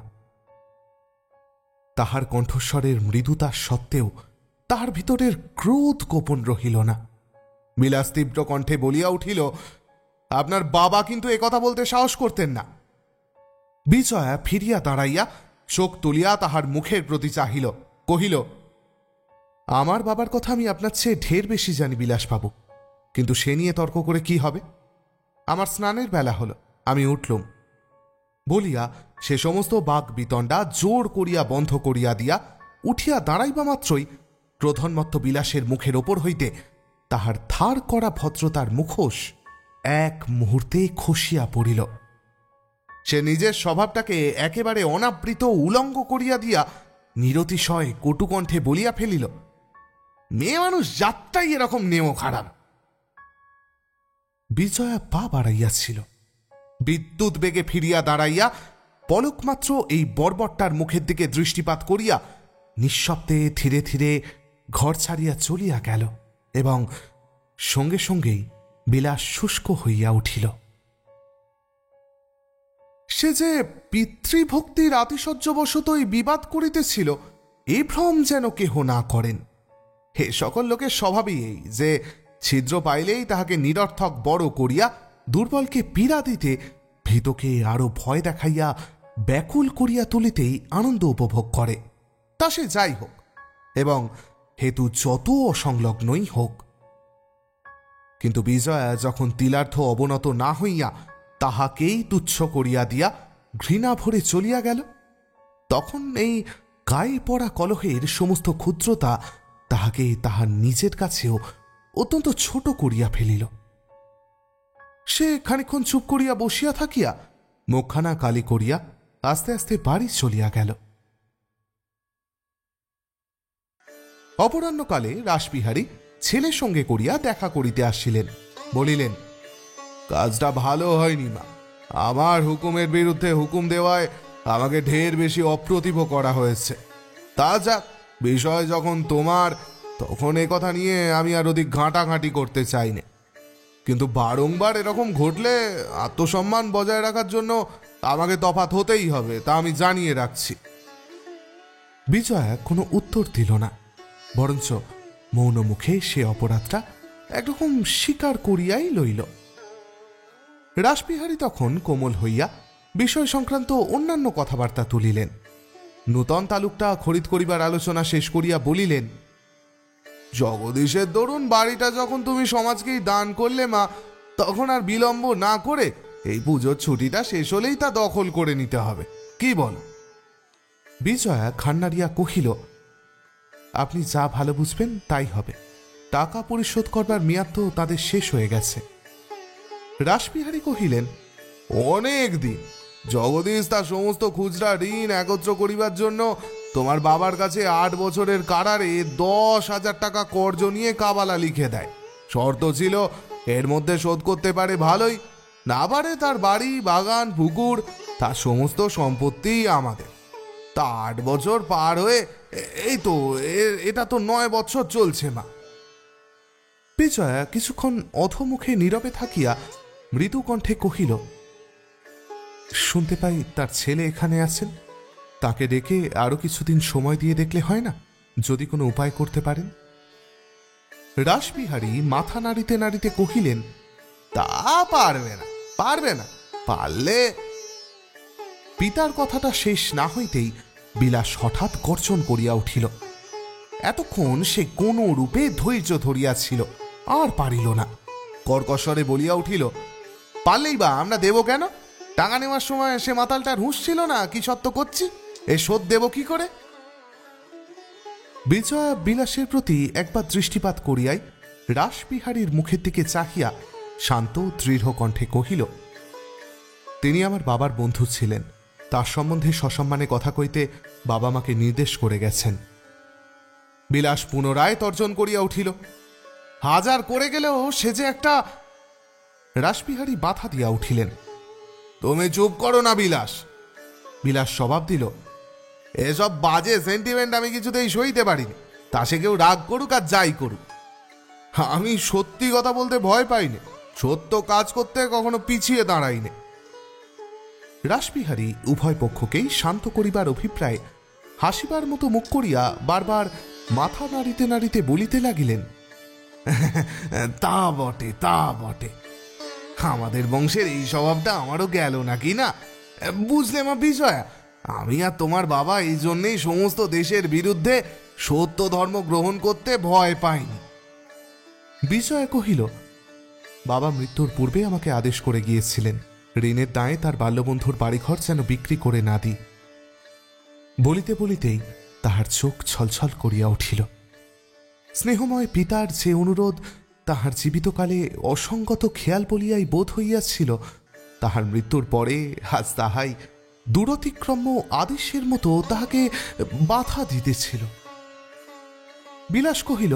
তাহার কণ্ঠস্বরের মৃদুতা সত্ত্বেও তাহার ভিতরের ক্রোধ গোপন রহিল না। বিলাস তীব্র কণ্ঠে বলিয়া উঠিল, আপনার বাবা কিন্তু একথা বলতে সাহস করতেন না। বিজয়া ফিরিয়া দাঁড়াইয়া চোখ তুলিয়া তাহার মুখের প্রতি চাহিল, কহিল, আমার বাবার কথা আমি আপনার চেয়ে ঢের বেশি জানি বিলাসবাবু, কিন্তু সে নিয়ে তর্ক করে কি হবে? আমার স্নানের বেলা হল, আমি উঠলুম। বলিয়া সে সমস্ত বাক বিতণ্ডা জোর করিয়া বন্ধ করিয়া দিয়া উঠিয়া দাঁড়াইবা মাত্রই ক্রোধন্মত্ত বিলাসের মুখের ওপর হইতে তাহার ধার করা ভদ্রতার মুখোশ এক মুহূর্তে খসিয়া পড়িল। সে নিজের স্বভাবটাকে একেবারে অনাবৃত উলঙ্গ করিয়া দিয়া নিরতিশয় কটুকণ্ঠে বলিয়া ফেলিল, মেয়ে মানুষ যাত্রাই এরকম নেও খারাপ। বিজয়া পা বাড়াইয়াছিল, বিদ্যুৎ বেগে ফিরিয়া দাঁড়াইয়া পলকমাত্র এই বর্বরটার মুখের দিকে দৃষ্টিপাত করিয়া নিঃশব্দে ধীরে ধীরে ঘর ছাড়িয়া চলিয়া গেল, এবং সঙ্গে সঙ্গেই বিলাস শুষ্ক হইয়া উঠিল। সে যে পিতৃভক্তির আতিশয্যবশতই বিবাদ করিতেছিল, এ ভ্রম যেন কেহ না করেন। হে সকল লোকের স্বভাবই এই যে ছিদ্র পাইলেই তাহাকে নিরর্থক বড় করিয়া দুর্বলকে পীড়া দিতে, ভীতকে আরো ভয় দেখাইয়া ব্যাকুল করিয়া তুলিতেই আনন্দ উপভোগ করে। তা সে যাই হোক, এবং হেতু যত অসংলগ্নই হোক। কিন্তু বিজয়া যখন তিলার্থ অবনত না হইয়া তাহাকেই তুচ্ছ করিয়া দিয়া ঘৃণা ভরে চলিয়া গেল, তখন এই গায়ে পড়া কলহের সমস্ত ক্ষুদ্রতা তাহাকে তাহার নিজের কাছেও অত্যন্ত ছোট করিয়া ফেলিল। সে খানিক্ষণ চুপ করিয়া বসিয়া থাকিয়া মুখখানা কালি করিয়া আস্তে আস্তে বাড়ি চলিয়া গেল। অপরাহ্নকালে রাসবিহারী ছেলের সঙ্গে করিয়া দেখা করিতে আসিলেন। বলিলেন, কাজটা ভালো হয়নি মা। আমার হুকুমের বিরুদ্ধে হুকুম দেওয়ায় আমাকে ঢের বেশি অপ্রতিভ করা হয়েছে। তা যাক, বিষয় যখন তোমার, তখন এ কথা নিয়ে আমি আর অধিক ঘাঁটাঘাঁটি করতে চাই না, কিন্তু বারংবার এরকম ঘটলে আত্মসম্মান বজায় রাখার জন্য আমাকে তফাৎ হতেই হবে, তা আমি জানিয়ে রাখছি। বিজয়া কোনো উত্তর দিল না, বরঞ্চ মৌন মুখে সে অপরাধটা একরকম স্বীকার করিয়াই লইল। রাসবিহারী তখন কোমল হইয়া বিষয় সংক্রান্ত অন্যান্য কথাবার্তা তুলিলেন। নূতন তালুকটা খরিদ করিবার আলোচনা শেষ করিয়া বলিলেন, জগদীশের দরুন বাড়িটা যখন তুমি সমাজকেই দান করলে মা, তখন আর বিলম্ব না করে এই পুজোর ছুটিটা শেষ হলেই তা দখল করে নিতে হবে, কি বল? বিজয়া খান্নারিয়া কহিল, আপনি যা ভালো বুঝবেন তাই হবে। টাকা পরিশোধ করবার মেয়াদ তো তাদের শেষ হয়ে গেছে। রাসবিহারী কহিলেন, অনেক দিন। জগদীশ তার সমস্ত খুচরা ঋণ একত্র করিবার জন্য তোমার বাবার কাছে 8 বছরের কারারে 10,000 টাকা কর্জ নিয়ে কাবালা লিখে দেয়। শর্ত ছিল, এর মধ্যে শোধ করতে পারে ভালোই, না পারে তার বাড়ি, বাগান, পুকুর, তার সমস্ত সম্পত্তি আমাদের। তা 8 বছর পার হয়ে এই তো এটা তো 9 বছর চলছে মা। বিজয়া কিছুক্ষণ অধমুখে নীরবে থাকিয়া মৃদু কণ্ঠে কহিল, শুনতে পাই তার ছেলে এখানে আছেন। তাকে ডেকে আরো কিছুদিন সময় দিয়ে দেখলে হয় না, যদি কোনো উপায় করতে পারেন? রাসবিহারী মাথা নাড়িতে নাড়িতে কহিলেন, তা পারবে না, পারবে না। পারলে। পিতার কথাটা শেষ না হইতেই বিলাস হঠাৎ গর্জন করিয়া উঠিল। এতক্ষণ সে কোন রূপে ধৈর্য ধরিয়াছিল, আর পারিল না। কর্কশরে বলিয়া উঠিল, পারলেই বা আমরা দেব কেন? টাকা নেওয়ার সময় সে মাতালটার হুঁশ ছিল না কি সত্য করছি, এ শোধ দেব কি করে? বিজয়া বিলাসের প্রতি একবার দৃষ্টিপাত করিয়াই রাসবিহারীর মুখের দিকে চাহিয়া শান্ত দৃঢ় কণ্ঠে কহিল, তিনি আমার বাবার বন্ধু ছিলেন, তার সম্বন্ধে সসম্মানে কথা কইতে বাবা মাকে নির্দেশ করে গেছেন। বিলাস পুনরায় তর্জন করিয়া উঠিল, হাজার করে গেলেও সে যে একটা। রাসবিহারী বাধা দিয়া উঠিলেন, তুমি চুপ করো না বিলাস। বিলাস জবাব দিল, এসব বাজে সেন্টিমেন্ট আমি কিছুতেই সইতে পারিনি, তা সে কেউ রাগ করুক আর যাই করুক। আমি সত্যি কথা বলতে ভয় পাইনি, সত্য কাজ করতে কখনো পিছিয়ে দাঁড়াইনি। রাসবিহারী উভয় পক্ষকেই শান্ত করিবার অভিপ্রায় হাসিবার মতো মুখ করিয়া বারবার মাথা নাড়িতে নাড়িতে বলিতে লাগিলেন, তা বটে তা বটে, আমাদের বংশের এই স্বভাবটা আমারও গেল নাকি না। বুঝলে মা বিজয়া, আমি আর তোমার বাবা এই জন্যেই সমস্ত দেশের বিরুদ্ধে সত্য ধর্ম গ্রহণ করতে ভয় পাইনি। বিজয়া কহিল, বাবা মৃত্যুর পূর্বে আমাকে আদেশ করে গিয়েছিলেন ঋণের দায়ে তার বাল্যবন্ধুর বাড়িঘর যেন বিক্রি করে না দিই। বলিতে বলিতেই তাহার চোখ ছলছল করিয়া উঠিল। স্নেহময় পিতার যে অনুরোধ তাহার জীবিতকালে অসঙ্গত খেয়াল বলিয়াই বোধ হইয়াছিল, তাহার মৃত্যুর পরে আজ তাহাই দূরতিক্রম্য আদেশের মতো তাহাকে বাধা দিতেছিল। বিলাস কহিল,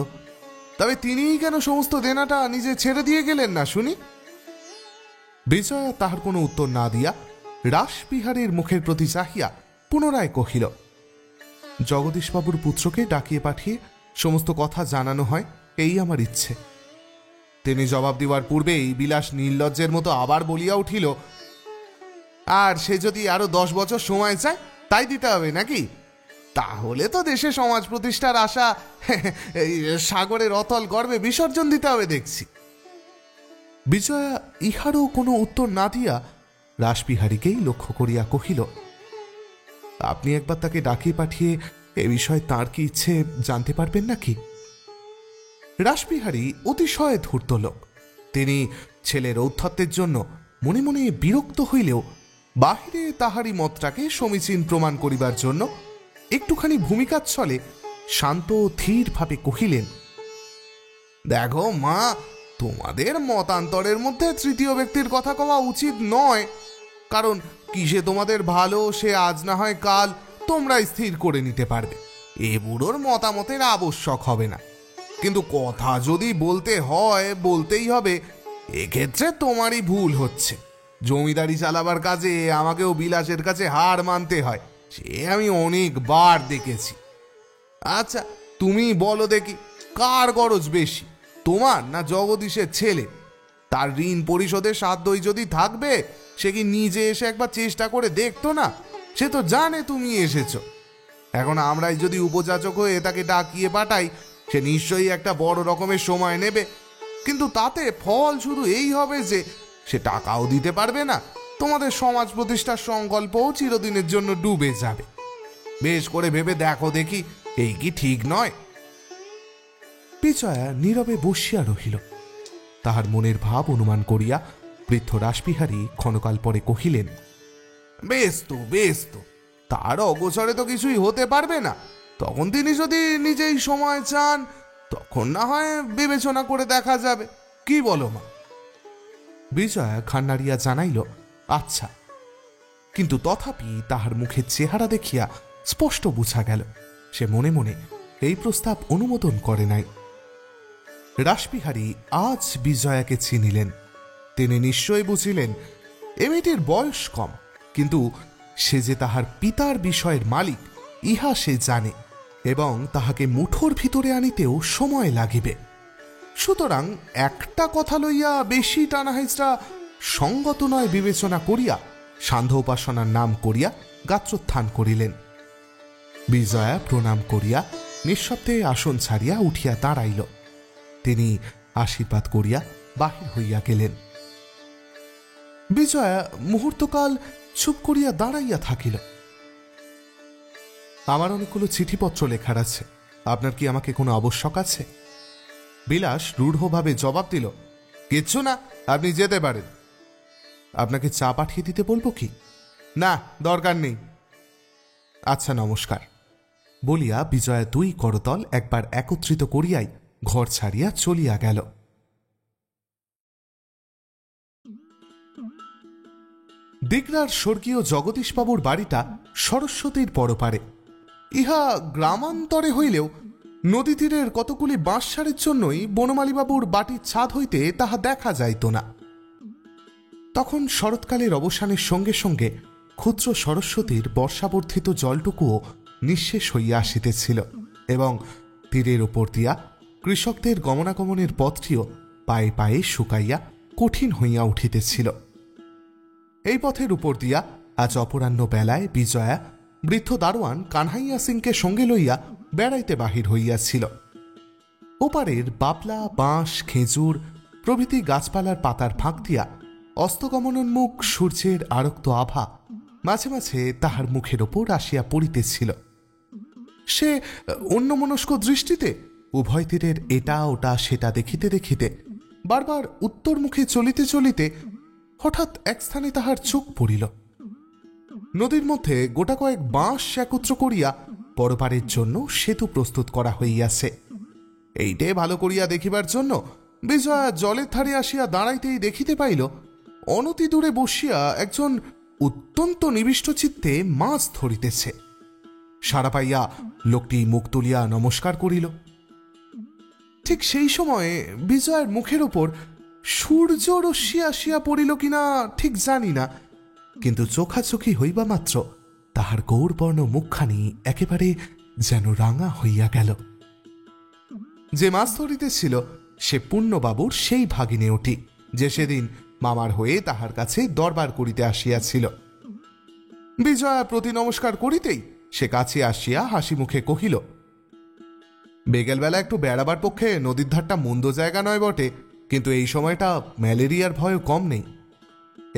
তবে তিনিই কেন সমস্ত দেনাটা নিজে ছেড়ে দিয়ে গেলেন না শুনি? বিজয়া তাহার কোনো উত্তর না দিয়া রাসবিহারীর মুখের প্রতি চাহিয়া পুনরায় কহিল, জগদীশবাবুর পুত্রকে ডাকিয়ে পাঠিয়ে সমস্ত কথা জানানো হয়, এই আমার ইচ্ছে। তিনি জবাব দেওয়ার পূর্বেই বিলাস নির্লজ্জের মতো আবার বলিয়া উঠিল, আর সে যদি আরো 10 বছর সময় চায় তাই দিতে হবে নাকি? তাহলে তো দেশে সমাজ প্রতিষ্ঠার আশা সাগরের অতল গর্ভে বিসর্জন দিতে হবে দেখছি। বিজয়া ইহারও কোনো উত্তর না দিয়া রাসবিহারীকেই লক্ষ্য করিয়া কহিল, আপনি একবার তাকে ডাকিয়ে পাঠিয়ে এ বিষয়ে তাঁর কি ইচ্ছে জানতে পারবেন নাকি? রাসবিহারী অতিশয় ধূর্ত লোক। তিনি ছেলের ঔদ্ধত্যের জন্য মনে মনে বিরক্ত হইলেও বাহিরে তাহারই মতটাকে সমীচীন প্রমাণ করিবার জন্য একটুখানি ভূমিকাচ্ছলে শান্ত ধীরভাবে কহিলেন, দেখো মা, তোমাদের মতান্তরের মধ্যে তৃতীয় ব্যক্তির কথা কওয়া উচিত নয়, কারণ কিসে তোমাদের ভালো সে আজ না হয় কাল তোমরা স্থির করে নিতে পারবে, এ বুড়োর মতামতের আবশ্যক হবে না। কিন্তু কথা যদি বলতে হয় বলতেই হবে, এক্ষেত্রে তোমারই ভুল হচ্ছে। জমিদারি চালাবার কাজে আমাকেও বিলাসের কাছে হার মানতে হয়, সে আমি অনেকবার দেখেছি। আচ্ছা তুমি বলো দেখি, কার গরজ বেশি, তোমার না জগদীশের ছেলে? তার ঋণ পরিশোধের সাধ্যই যদি থাকবে সে কি নিজে এসে একবার চেষ্টা করে দেখতো না? সে তো জানে তুমি এসেছো। এখন আমরাই যদি উপযাচক হয়ে তাকে ডাকিয়ে পাঠাই, সে নিশ্চয়ই একটা বড় রকমের সময় নেবে, কিন্তু তাতে ফল শুধু এই হবে যে সে টাকাও দিতে পারবে না, তোমাদের সমাজ প্রতিষ্ঠার সংকল্পও চিরদিনের জন্য ডুবে যাবে। বেশ করে ভেবে দেখো দেখি, এই কি ঠিক নয়? বিজয়া নীরবে বসিয়া রহিল। তাহার মনের ভাব অনুমান করিয়া বৃদ্ধ রাসবিহারী ক্ষণকাল পরে কহিলেন, বেশ তো বেশ তো, তার অগোচরে তো কিছুই হতে পারবে না। তখন তিনি যদি নিজেই সময় চান তখন না হয় বিবেচনা করে দেখা যাবে, কি বলো মা? বিজয়া ঘাড় নাড়িয়া জানাইল, আচ্ছা। কিন্তু তথাপি তাহার মুখের চেহারা দেখিয়া স্পষ্ট বুঝা গেল সে মনে মনে এই প্রস্তাব অনুমোদন করে নাই। রাসবিহারী আজ বিজয়াকে চিনিলেন। তিনি নিশ্চয় বুঝিলেন এ মেয়েটির বয়স কম, কিন্তু সে যে তাহার পিতার বিষয়ের মালিক ইহা সে জানে, এবং তাহাকে মুঠোর ভিতরে আনিতেও সময় লাগিবে। সুতরাং একটা কথা লইয়া বেশি টানাহেচড়া সঙ্গত নয় বিবেচনা করিয়া সান্ধ্য উপাসনার নাম করিয়া গাত্রোত্থান করিলেন। বিজয়া প্রণাম করিয়া নিঃশব্দে আসন ছাড়িয়া উঠিয়া দাঁড়াইল। তিনি আশীর্বাদ করিয়া বাহির হইয়া গেলেন। বিজয়া মুহূর্তকাল চুপ করিয়া দাঁড়াইয়া থাকিল। আমার অনেকগুলো চিঠিপত্র লেখার আছে। আপনার কি আমাকে কোনো আবশ্যক আছে? বিলাস রূঢ়ভাবে জবাব দিল, কিচ্ছু না, আপনি যেতে পারেন। আপনাকে চা পাঠিয়ে দিতে বলবো কি? না, দরকার নেই। আচ্ছা, নমস্কার বলিয়া বিজয়া দুই করতল একবার একত্রিত করিয়াই ঘর ছাড়িয়া চলিয়া গেল। দিগরার স্বর্গীয় জগদীশবাবুর বাড়িটা সরস্বতীর পরপারে। ইহা গ্রামান্তরে হইলেও নদী তীরের কতগুলি বাঁশসারের জন্যই বনমালীবাবুর বাটির ছাদ হইতে তাহা দেখা যাইত না। তখন শরৎকালের অবসানের সঙ্গে সঙ্গে ক্ষুদ্র সরস্বতীর বর্ষাবর্ধিত জলটুকুও নিঃশেষ হইয়া আসিতেছিল এবং তীরের উপর দিয়া কৃষকদের গমনাগমনের পথটিও পায়ে পায়ে শুকাইয়া কঠিন হইয়া উঠিতেছিল। এই পথের উপর দিয়া আজ অপরাহ্ন বেলায় বিজয়া বৃদ্ধ দারোয়ান কানহাইয়া সিংকে সঙ্গে লইয়া বেড়াইতে বাহির হইয়াছিল। ওপারের বাবলা, বাঁশ, খেজুর প্রভৃতি গাছপালার পাতার ফাঁক দিয়া অস্তগমনোন্মুখ সূর্যের আরক্ত আভা মাঝে মাঝে তাহার মুখের ওপর আসিয়া পড়িতেছিল। সে অন্যমনস্ক দৃষ্টিতে উভয় তীরের এটা ওটা সেটা দেখিতে দেখিতে বারবার উত্তরমুখে চলিতে চলিতে হঠাৎ এক স্থানে তাহার চোখ পড়িল। নদীর মধ্যে গোটা কয়েক বাঁশ একত্র করিয়া পরপারের জন্য সেতু প্রস্তুত করা হইয়াছে। এইটে ভালো করিয়া দেখিবার জন্য বিজয়া জলের ধারে আসিয়া দাঁড়াইতেই দেখিতে পাইল অনতি দূরে বসিয়া একজন অত্যন্ত নিবিষ্ট চিত্তে মাছ ধরিতেছে। সাড়া পাইয়া লোকটি মুখ তুলিয়া নমস্কার করিল। ঠিক সেই সময়ে বিজয়ের মুখের ওপর সূর্য রশ্মি আসিয়া পড়িল কিনা ঠিক জানি না, কিন্তু চোখাচোখি হইবা মাত্র তাহার গৌরবর্ণ মুখখানি একেবারে যেন রাঙা হইয়া গেল। যে মাছ ধরিতেছিল সে পূর্ণবাবুর সেই ভাগিনেওটি, যে সেদিন মামার হয়ে তাহার কাছে দরবার করিতে আসিয়াছিল। বিজয়া প্রতি নমস্কার করিতেই সে কাছে আসিয়া হাসি মুখে কহিল, বিকেলবেলা একটু বেড়াবার পক্ষে নদীর ধারটা মন্দ জায়গা নয় বটে, কিন্তু এই সময়টা ম্যালেরিয়ার ভয়ও কম নেই।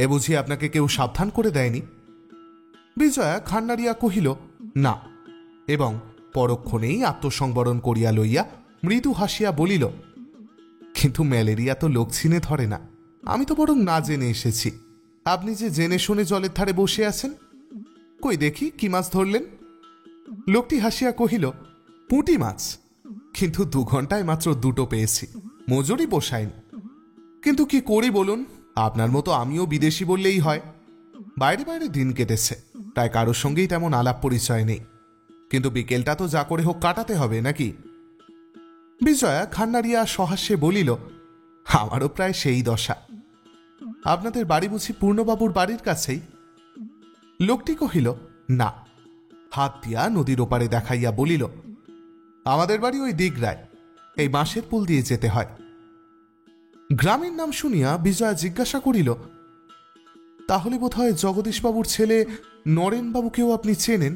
এ বুঝি আপনাকে কেউ সাবধান করে দেয়নি? বিজয়া খান্নারিয়া কহিল, না, এবং পরক্ষণেই আত্মসংবরণ করিয়া লইয়া মৃদু হাসিয়া বলিল, কিন্তু ম্যালেরিয়া তো লোক চিনে ধরে না, আমি তো বরং না জেনে এসেছি। আপনি যে জেনে শুনে জলের ধারে বসে আছেন, কই দেখি কি মাছ ধরলেন? লোকটি হাসিয়া কহিল, পুঁটি মাছ, কিন্তু 2 ঘন্টায় মাত্র 2টো পেয়েছি, মজুরি পোষায়নি। কিন্তু কি করি বলুন, আপনার মতো আমিও বিদেশি বললেই হয়। বাইরে বাইরে দিন কেটেছে, তাই কারোর সঙ্গেই তেমন আলাপ পরিচয় নেই, কিন্তু বিকেলটা তো যা করে হোক কাটাতে হবে নাকি? বিজয়া খান্নারিয়া সহাস্যে বলিল, আমারও প্রায় সেই দশা। আপনাদের বাড়ি বুঝি পূর্ণবাবুর বাড়ির কাছেই? লোকটি কহিল, না, হাত দিয়া নদীর ওপারে দেখাইয়া বলিল, আমাদের বাড়ি ওই দিগরায়, এই বাঁশের পুল দিয়ে যেতে হয়। গ্রামের নাম শুনিয়া বিজয়া জিজ্ঞাসা করিল, তাহলে বোধহয় জগদীশবাবুর ছেলে নরেনবাবুকেও আপনি চেনেন?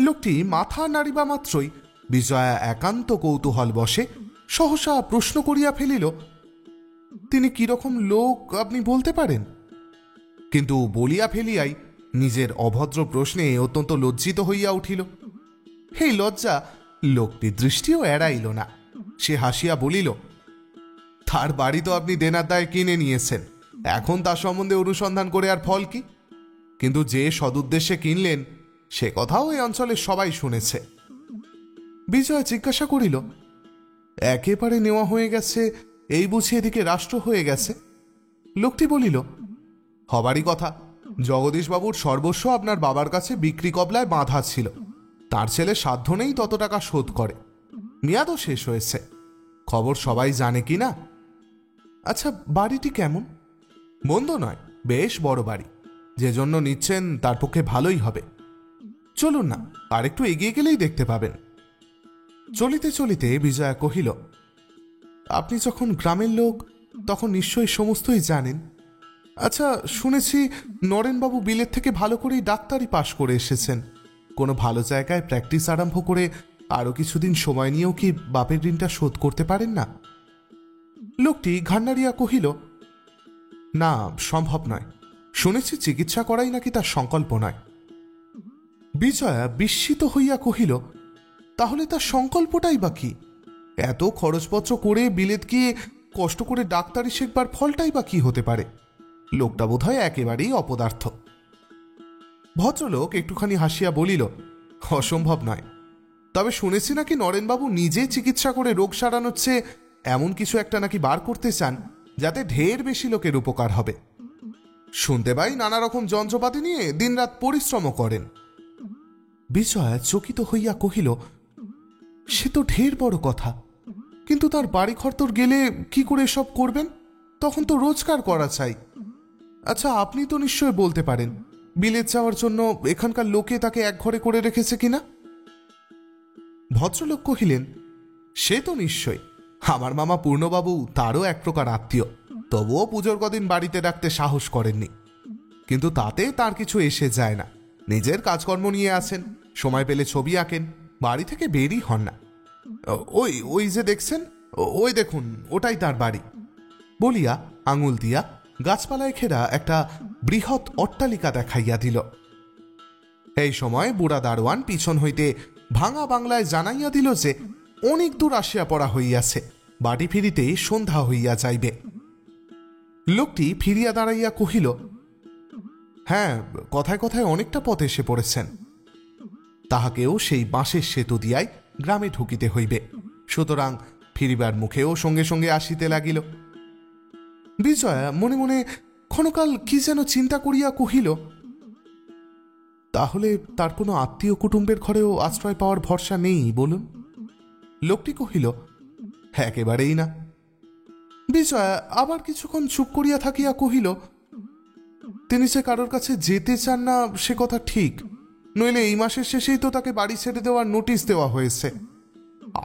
লোকটি মাথা নাড়িবা মাত্রই বিজয়া একান্ত কৌতূহল বসে সহসা প্রশ্ন করিয়া ফেলিল, তিনি কিরকম লোক আপনি বলতে পারেন? কিন্তু বলিয়া ফেলিয়াই নিজের অভদ্র প্রশ্নে অত্যন্ত লজ্জিত হইয়া উঠিল। এই লজ্জা লোকটির দৃষ্টিও এড়াইল না। সে হাসিয়া বলিল, তার বাড়ি তো আপনি দেনার দায়ে কিনে নিয়েছেন, এখন তার সম্বন্ধে অনুসন্ধান করে আর ফল কি? কিন্তু যে সদুদ্দেশ্যে কিনলেন সে কথাও এই অঞ্চলের সবাই শুনেছে। বিজয় জিজ্ঞাসা করিল, একেবারে নেওয়া হয়ে গেছে এই বুঝি এদিকে রাষ্ট্র হয়ে গেছে? লোকটি বলিল, হবারই কথা, জগদীশবাবুর সর্বস্ব আপনার বাবার কাছে বিক্রি কবলায় বাঁধা ছিল। তার ছেলে সাধ্য নেই তত টাকা শোধ করে, মেয়াদও শেষ হয়েছে। খবর সবাই জানে কি না? আচ্ছা, বাড়িটি কেমন? মন্দ নয়, বেশ বড় বাড়ি, যে জন্য নিচ্ছেন তার পক্ষে ভালোই হবে। চলুন না, আর একটু এগিয়ে গেলেই দেখতে পাবেন। চলিতে চলিতে বিজয়া কহিল, আপনি যখন গ্রামের লোক তখন নিশ্চয়ই সমস্তই জানেন। আচ্ছা, শুনেছি নরেনবাবু বিলেত থেকে ভালো করেই ডাক্তারি পাশ করে এসেছেন। কোনো ভালো জায়গায় প্র্যাকটিস আরম্ভ করে আরও কিছুদিন সময় নিয়েও কি বাপের ঋণটা শোধ করতে পারেন না? লোকটি ঘান্নারিয়া কহিল, না, সম্ভব নয়। শুনেছি চিকিৎসা করাই নাকি তার সংকল্প নয়। বিজয়া বিস্মিত হইয়া কহিল, তাহলে তার সংকল্পটাই বা কি? এত খরচপত্র করে বিলেত গিয়ে কষ্ট করে ডাক্তারি শেখবার ফলটাই বা কি হতে পারে? লোকটা বোধহয় একেবারেই অপদার্থ। ভদ্রলোক একটুখানি হাসিয়া বলিল, অসম্ভব নয়, তবে শুনেছি নাকি নরেনবাবু নিজে চিকিৎসা করে রোগ সারানোর চেয়ে এমন কিছু একটা নাকি বার করতে চান যাতে ঢের বেশি লোকের উপকার হবে। শুনতে পাই নানা রকম যন্ত্রপাতি নিয়ে দিনরাত পরিশ্রম করেন। বিজয়া চকিত হইয়া কহিল, সে তো ঢের বড় কথা, কিন্তু তার বাড়ি খরতর গেলে কি করে সব করবেন? তখন তো রোজগার করা চাই। আচ্ছা, আপনি তো নিশ্চয় বলতে পারেন বিলেত যাওয়ার জন্য এখানকার লোকে তাকে এক ঘরে করে রেখেছে কিনা? ভদ্রলোক কহিলেন, সে তো নিশ্চয়। আমার মামা পূর্ণবাবু তারও এক প্রকার আত্মীয়, তবুও পুজোর কদিন বাড়িতে রাখতে সাহস করেননি। কিন্তু তাতে তার কিছু এসে যায় না। নিজের কাজকর্ম নিয়ে আসেন, সময় পেলে ছবি আঁকেন, বাড়ি থেকে বেরই হন না। ওই ওই যে দেখছেন, ওই দেখুন, ওটাই তার বাড়ি বলিয়া আঙুল দিয়া গাছপালায় ঘেরা একটা বৃহৎ অট্টালিকা দেখাইয়া দিল। এই সময় বুড়া দারোয়ান পিছন হইতে ভাঙা বাংলায় জানাইয়া দিল যে অনেক দূর আসিয়া পড়া হইয়াছে, বাড়ি ফিরিতে সন্ধ্যা হইয়া যাইবে। লোকটি ফিরিয়া দাঁড়াইয়া কহিল, হ্যাঁ, কথায় কথায় অনেকটা পথ এসে পড়েছেন। তাহাকেও সেই বাঁশের সেতু দিয়াই গ্রামে ঢুকিতে হইবে, সুতরাং ফিরিবার মুখেও সঙ্গে সঙ্গে আসিতে লাগিল। বিজয়া মনে মনে ক্ষণকাল কি যেন চিন্তা করিয়া কহিল, তাহলে তার কোনো আত্মীয় কুটুম্বের ঘরেও আশ্রয় পাওয়ার ভরসা নেই বলুন? লোকটি কহিল, একেবারেই না। বিজয়া আবার কিছুক্ষণ চুপ করিয়া থাকিয়া কহিল, তিনি যে কারোর কাছে যেতে চান না সে কথা ঠিক, নইলে এই মাসের শেষেই তো তাকে বাড়ি ছেড়ে দেওয়ার নোটিশ দেওয়া হয়েছে।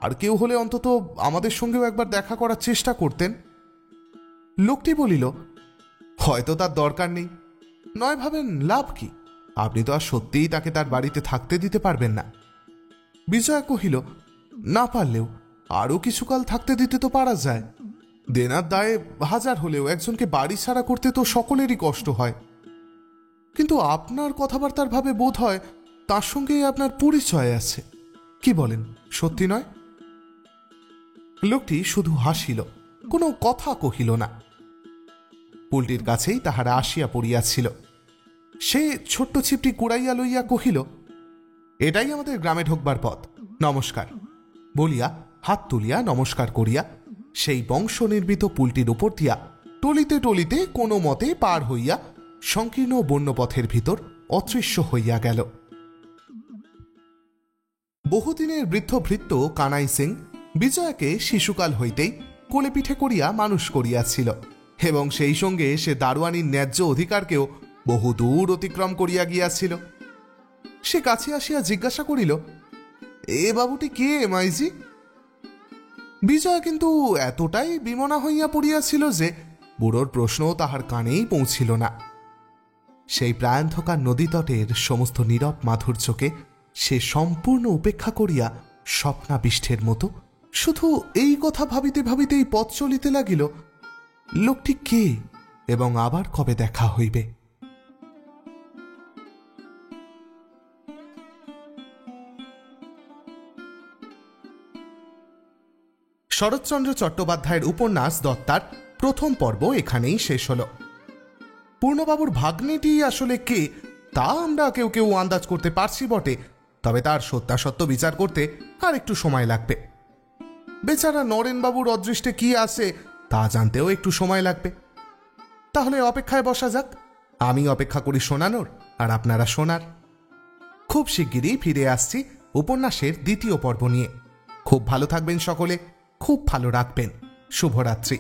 আর কেউ হলে অন্তত আমাদের সঙ্গেও একবার দেখা করার চেষ্টা করতেন। লোকটি বলিল, হয়তো তার দরকার নেই, নয় ভাবেন লাভ কি? আপনি তো আর সত্যিই তাকে তার বাড়িতে থাকতে দিতে পারবেন না। বিজয়া কহিল, না পারলেও আরও কিছুকাল থাকতে দিতে তো পারা যায়। দেনার দায়ে হাজার হলেও একজনকে বাড়ি ছাড়া করতে তো সকলেরই কষ্ট হয়। কিন্তু আপনার কথাবার্তার ভাবে বোধ হয় তার সঙ্গে আপনার পরিচয় আছে। কি বলেন, সত্যি নয়? লোকটি শুধু হাসিল, কোনো কথা কহিল না। পুলটির কাছেই তাহারা আসিয়া পড়িয়াছিল। সে ছোট্ট ছিপটি কুড়াইয়া লইয়া কহিল, এটাই আমাদের গ্রামে ঢোকবার পথ, নমস্কার বলিয়া হাত তুলিয়া নমস্কার করিয়া সেই বংশ নির্মিত পুলটির উপর দিয়া টলিতে টলিতে কোনো মতে পার হইয়া সংকীর্ণ বন্যপথের ভিতর অদৃশ্য হইয়া গেল। বহুদিনের বৃদ্ধ ভৃত্য কানাই সিং বিজয়াকে শিশুকাল হইতেই কোলে পিঠে করিয়া মানুষ করিয়াছিল, এবং সেই সঙ্গে সে দারোয়ানির ন্যায্য অধিকারকেও বহু দূর অতিক্রম করিয়া গিয়াছিল। সে কাছে আসিয়া জিজ্ঞাসা করিল, এ বাবুটি কে মাইজি? বিজয়া কিন্তু এতটাই বিমনা হইয়া পড়িয়াছিল যে বুড়োর প্রশ্ন তাহার কানেই পৌঁছিল না। সেই প্রায়ন্ধকার নদীতটের সমস্ত নীরব মাধুর্যকে সে সম্পূর্ণ উপেক্ষা করিয়া স্বপ্নাবিষ্টের মতো শুধু এই কথা ভাবিতে ভাবিতেই পথ চলিতে লাগিল, লোকটি কে এবং আবার কবে দেখা হইবে। শরৎচন্দ্র চট্টোপাধ্যায়ের উপন্যাস দত্তার প্রথম পর্ব এখানেই শেষ হল। পূর্ণবাবুর ভাগ্নেটি আসলে কে তা আমরা কেউ কেউ আন্দাজ করতে পারছি বটে, তবে তার সত্যাসত্য বিচার করতে আর একটু সময় লাগবে। বেচারা নরেনবাবুর অদৃষ্টে কি আছে তা জানতেও একটু সময় লাগবে। তাহলে অপেক্ষায় বসা যাক। আমি অপেক্ষা করি শোনানোর, আর আপনারা শোনার। খুব শিগগিরই ফিরে আসছি উপন্যাসের দ্বিতীয় পর্ব নিয়ে। খুব ভালো থাকবেন সকলে, খুব ভালো রাখবেন। শুভরাত্রি।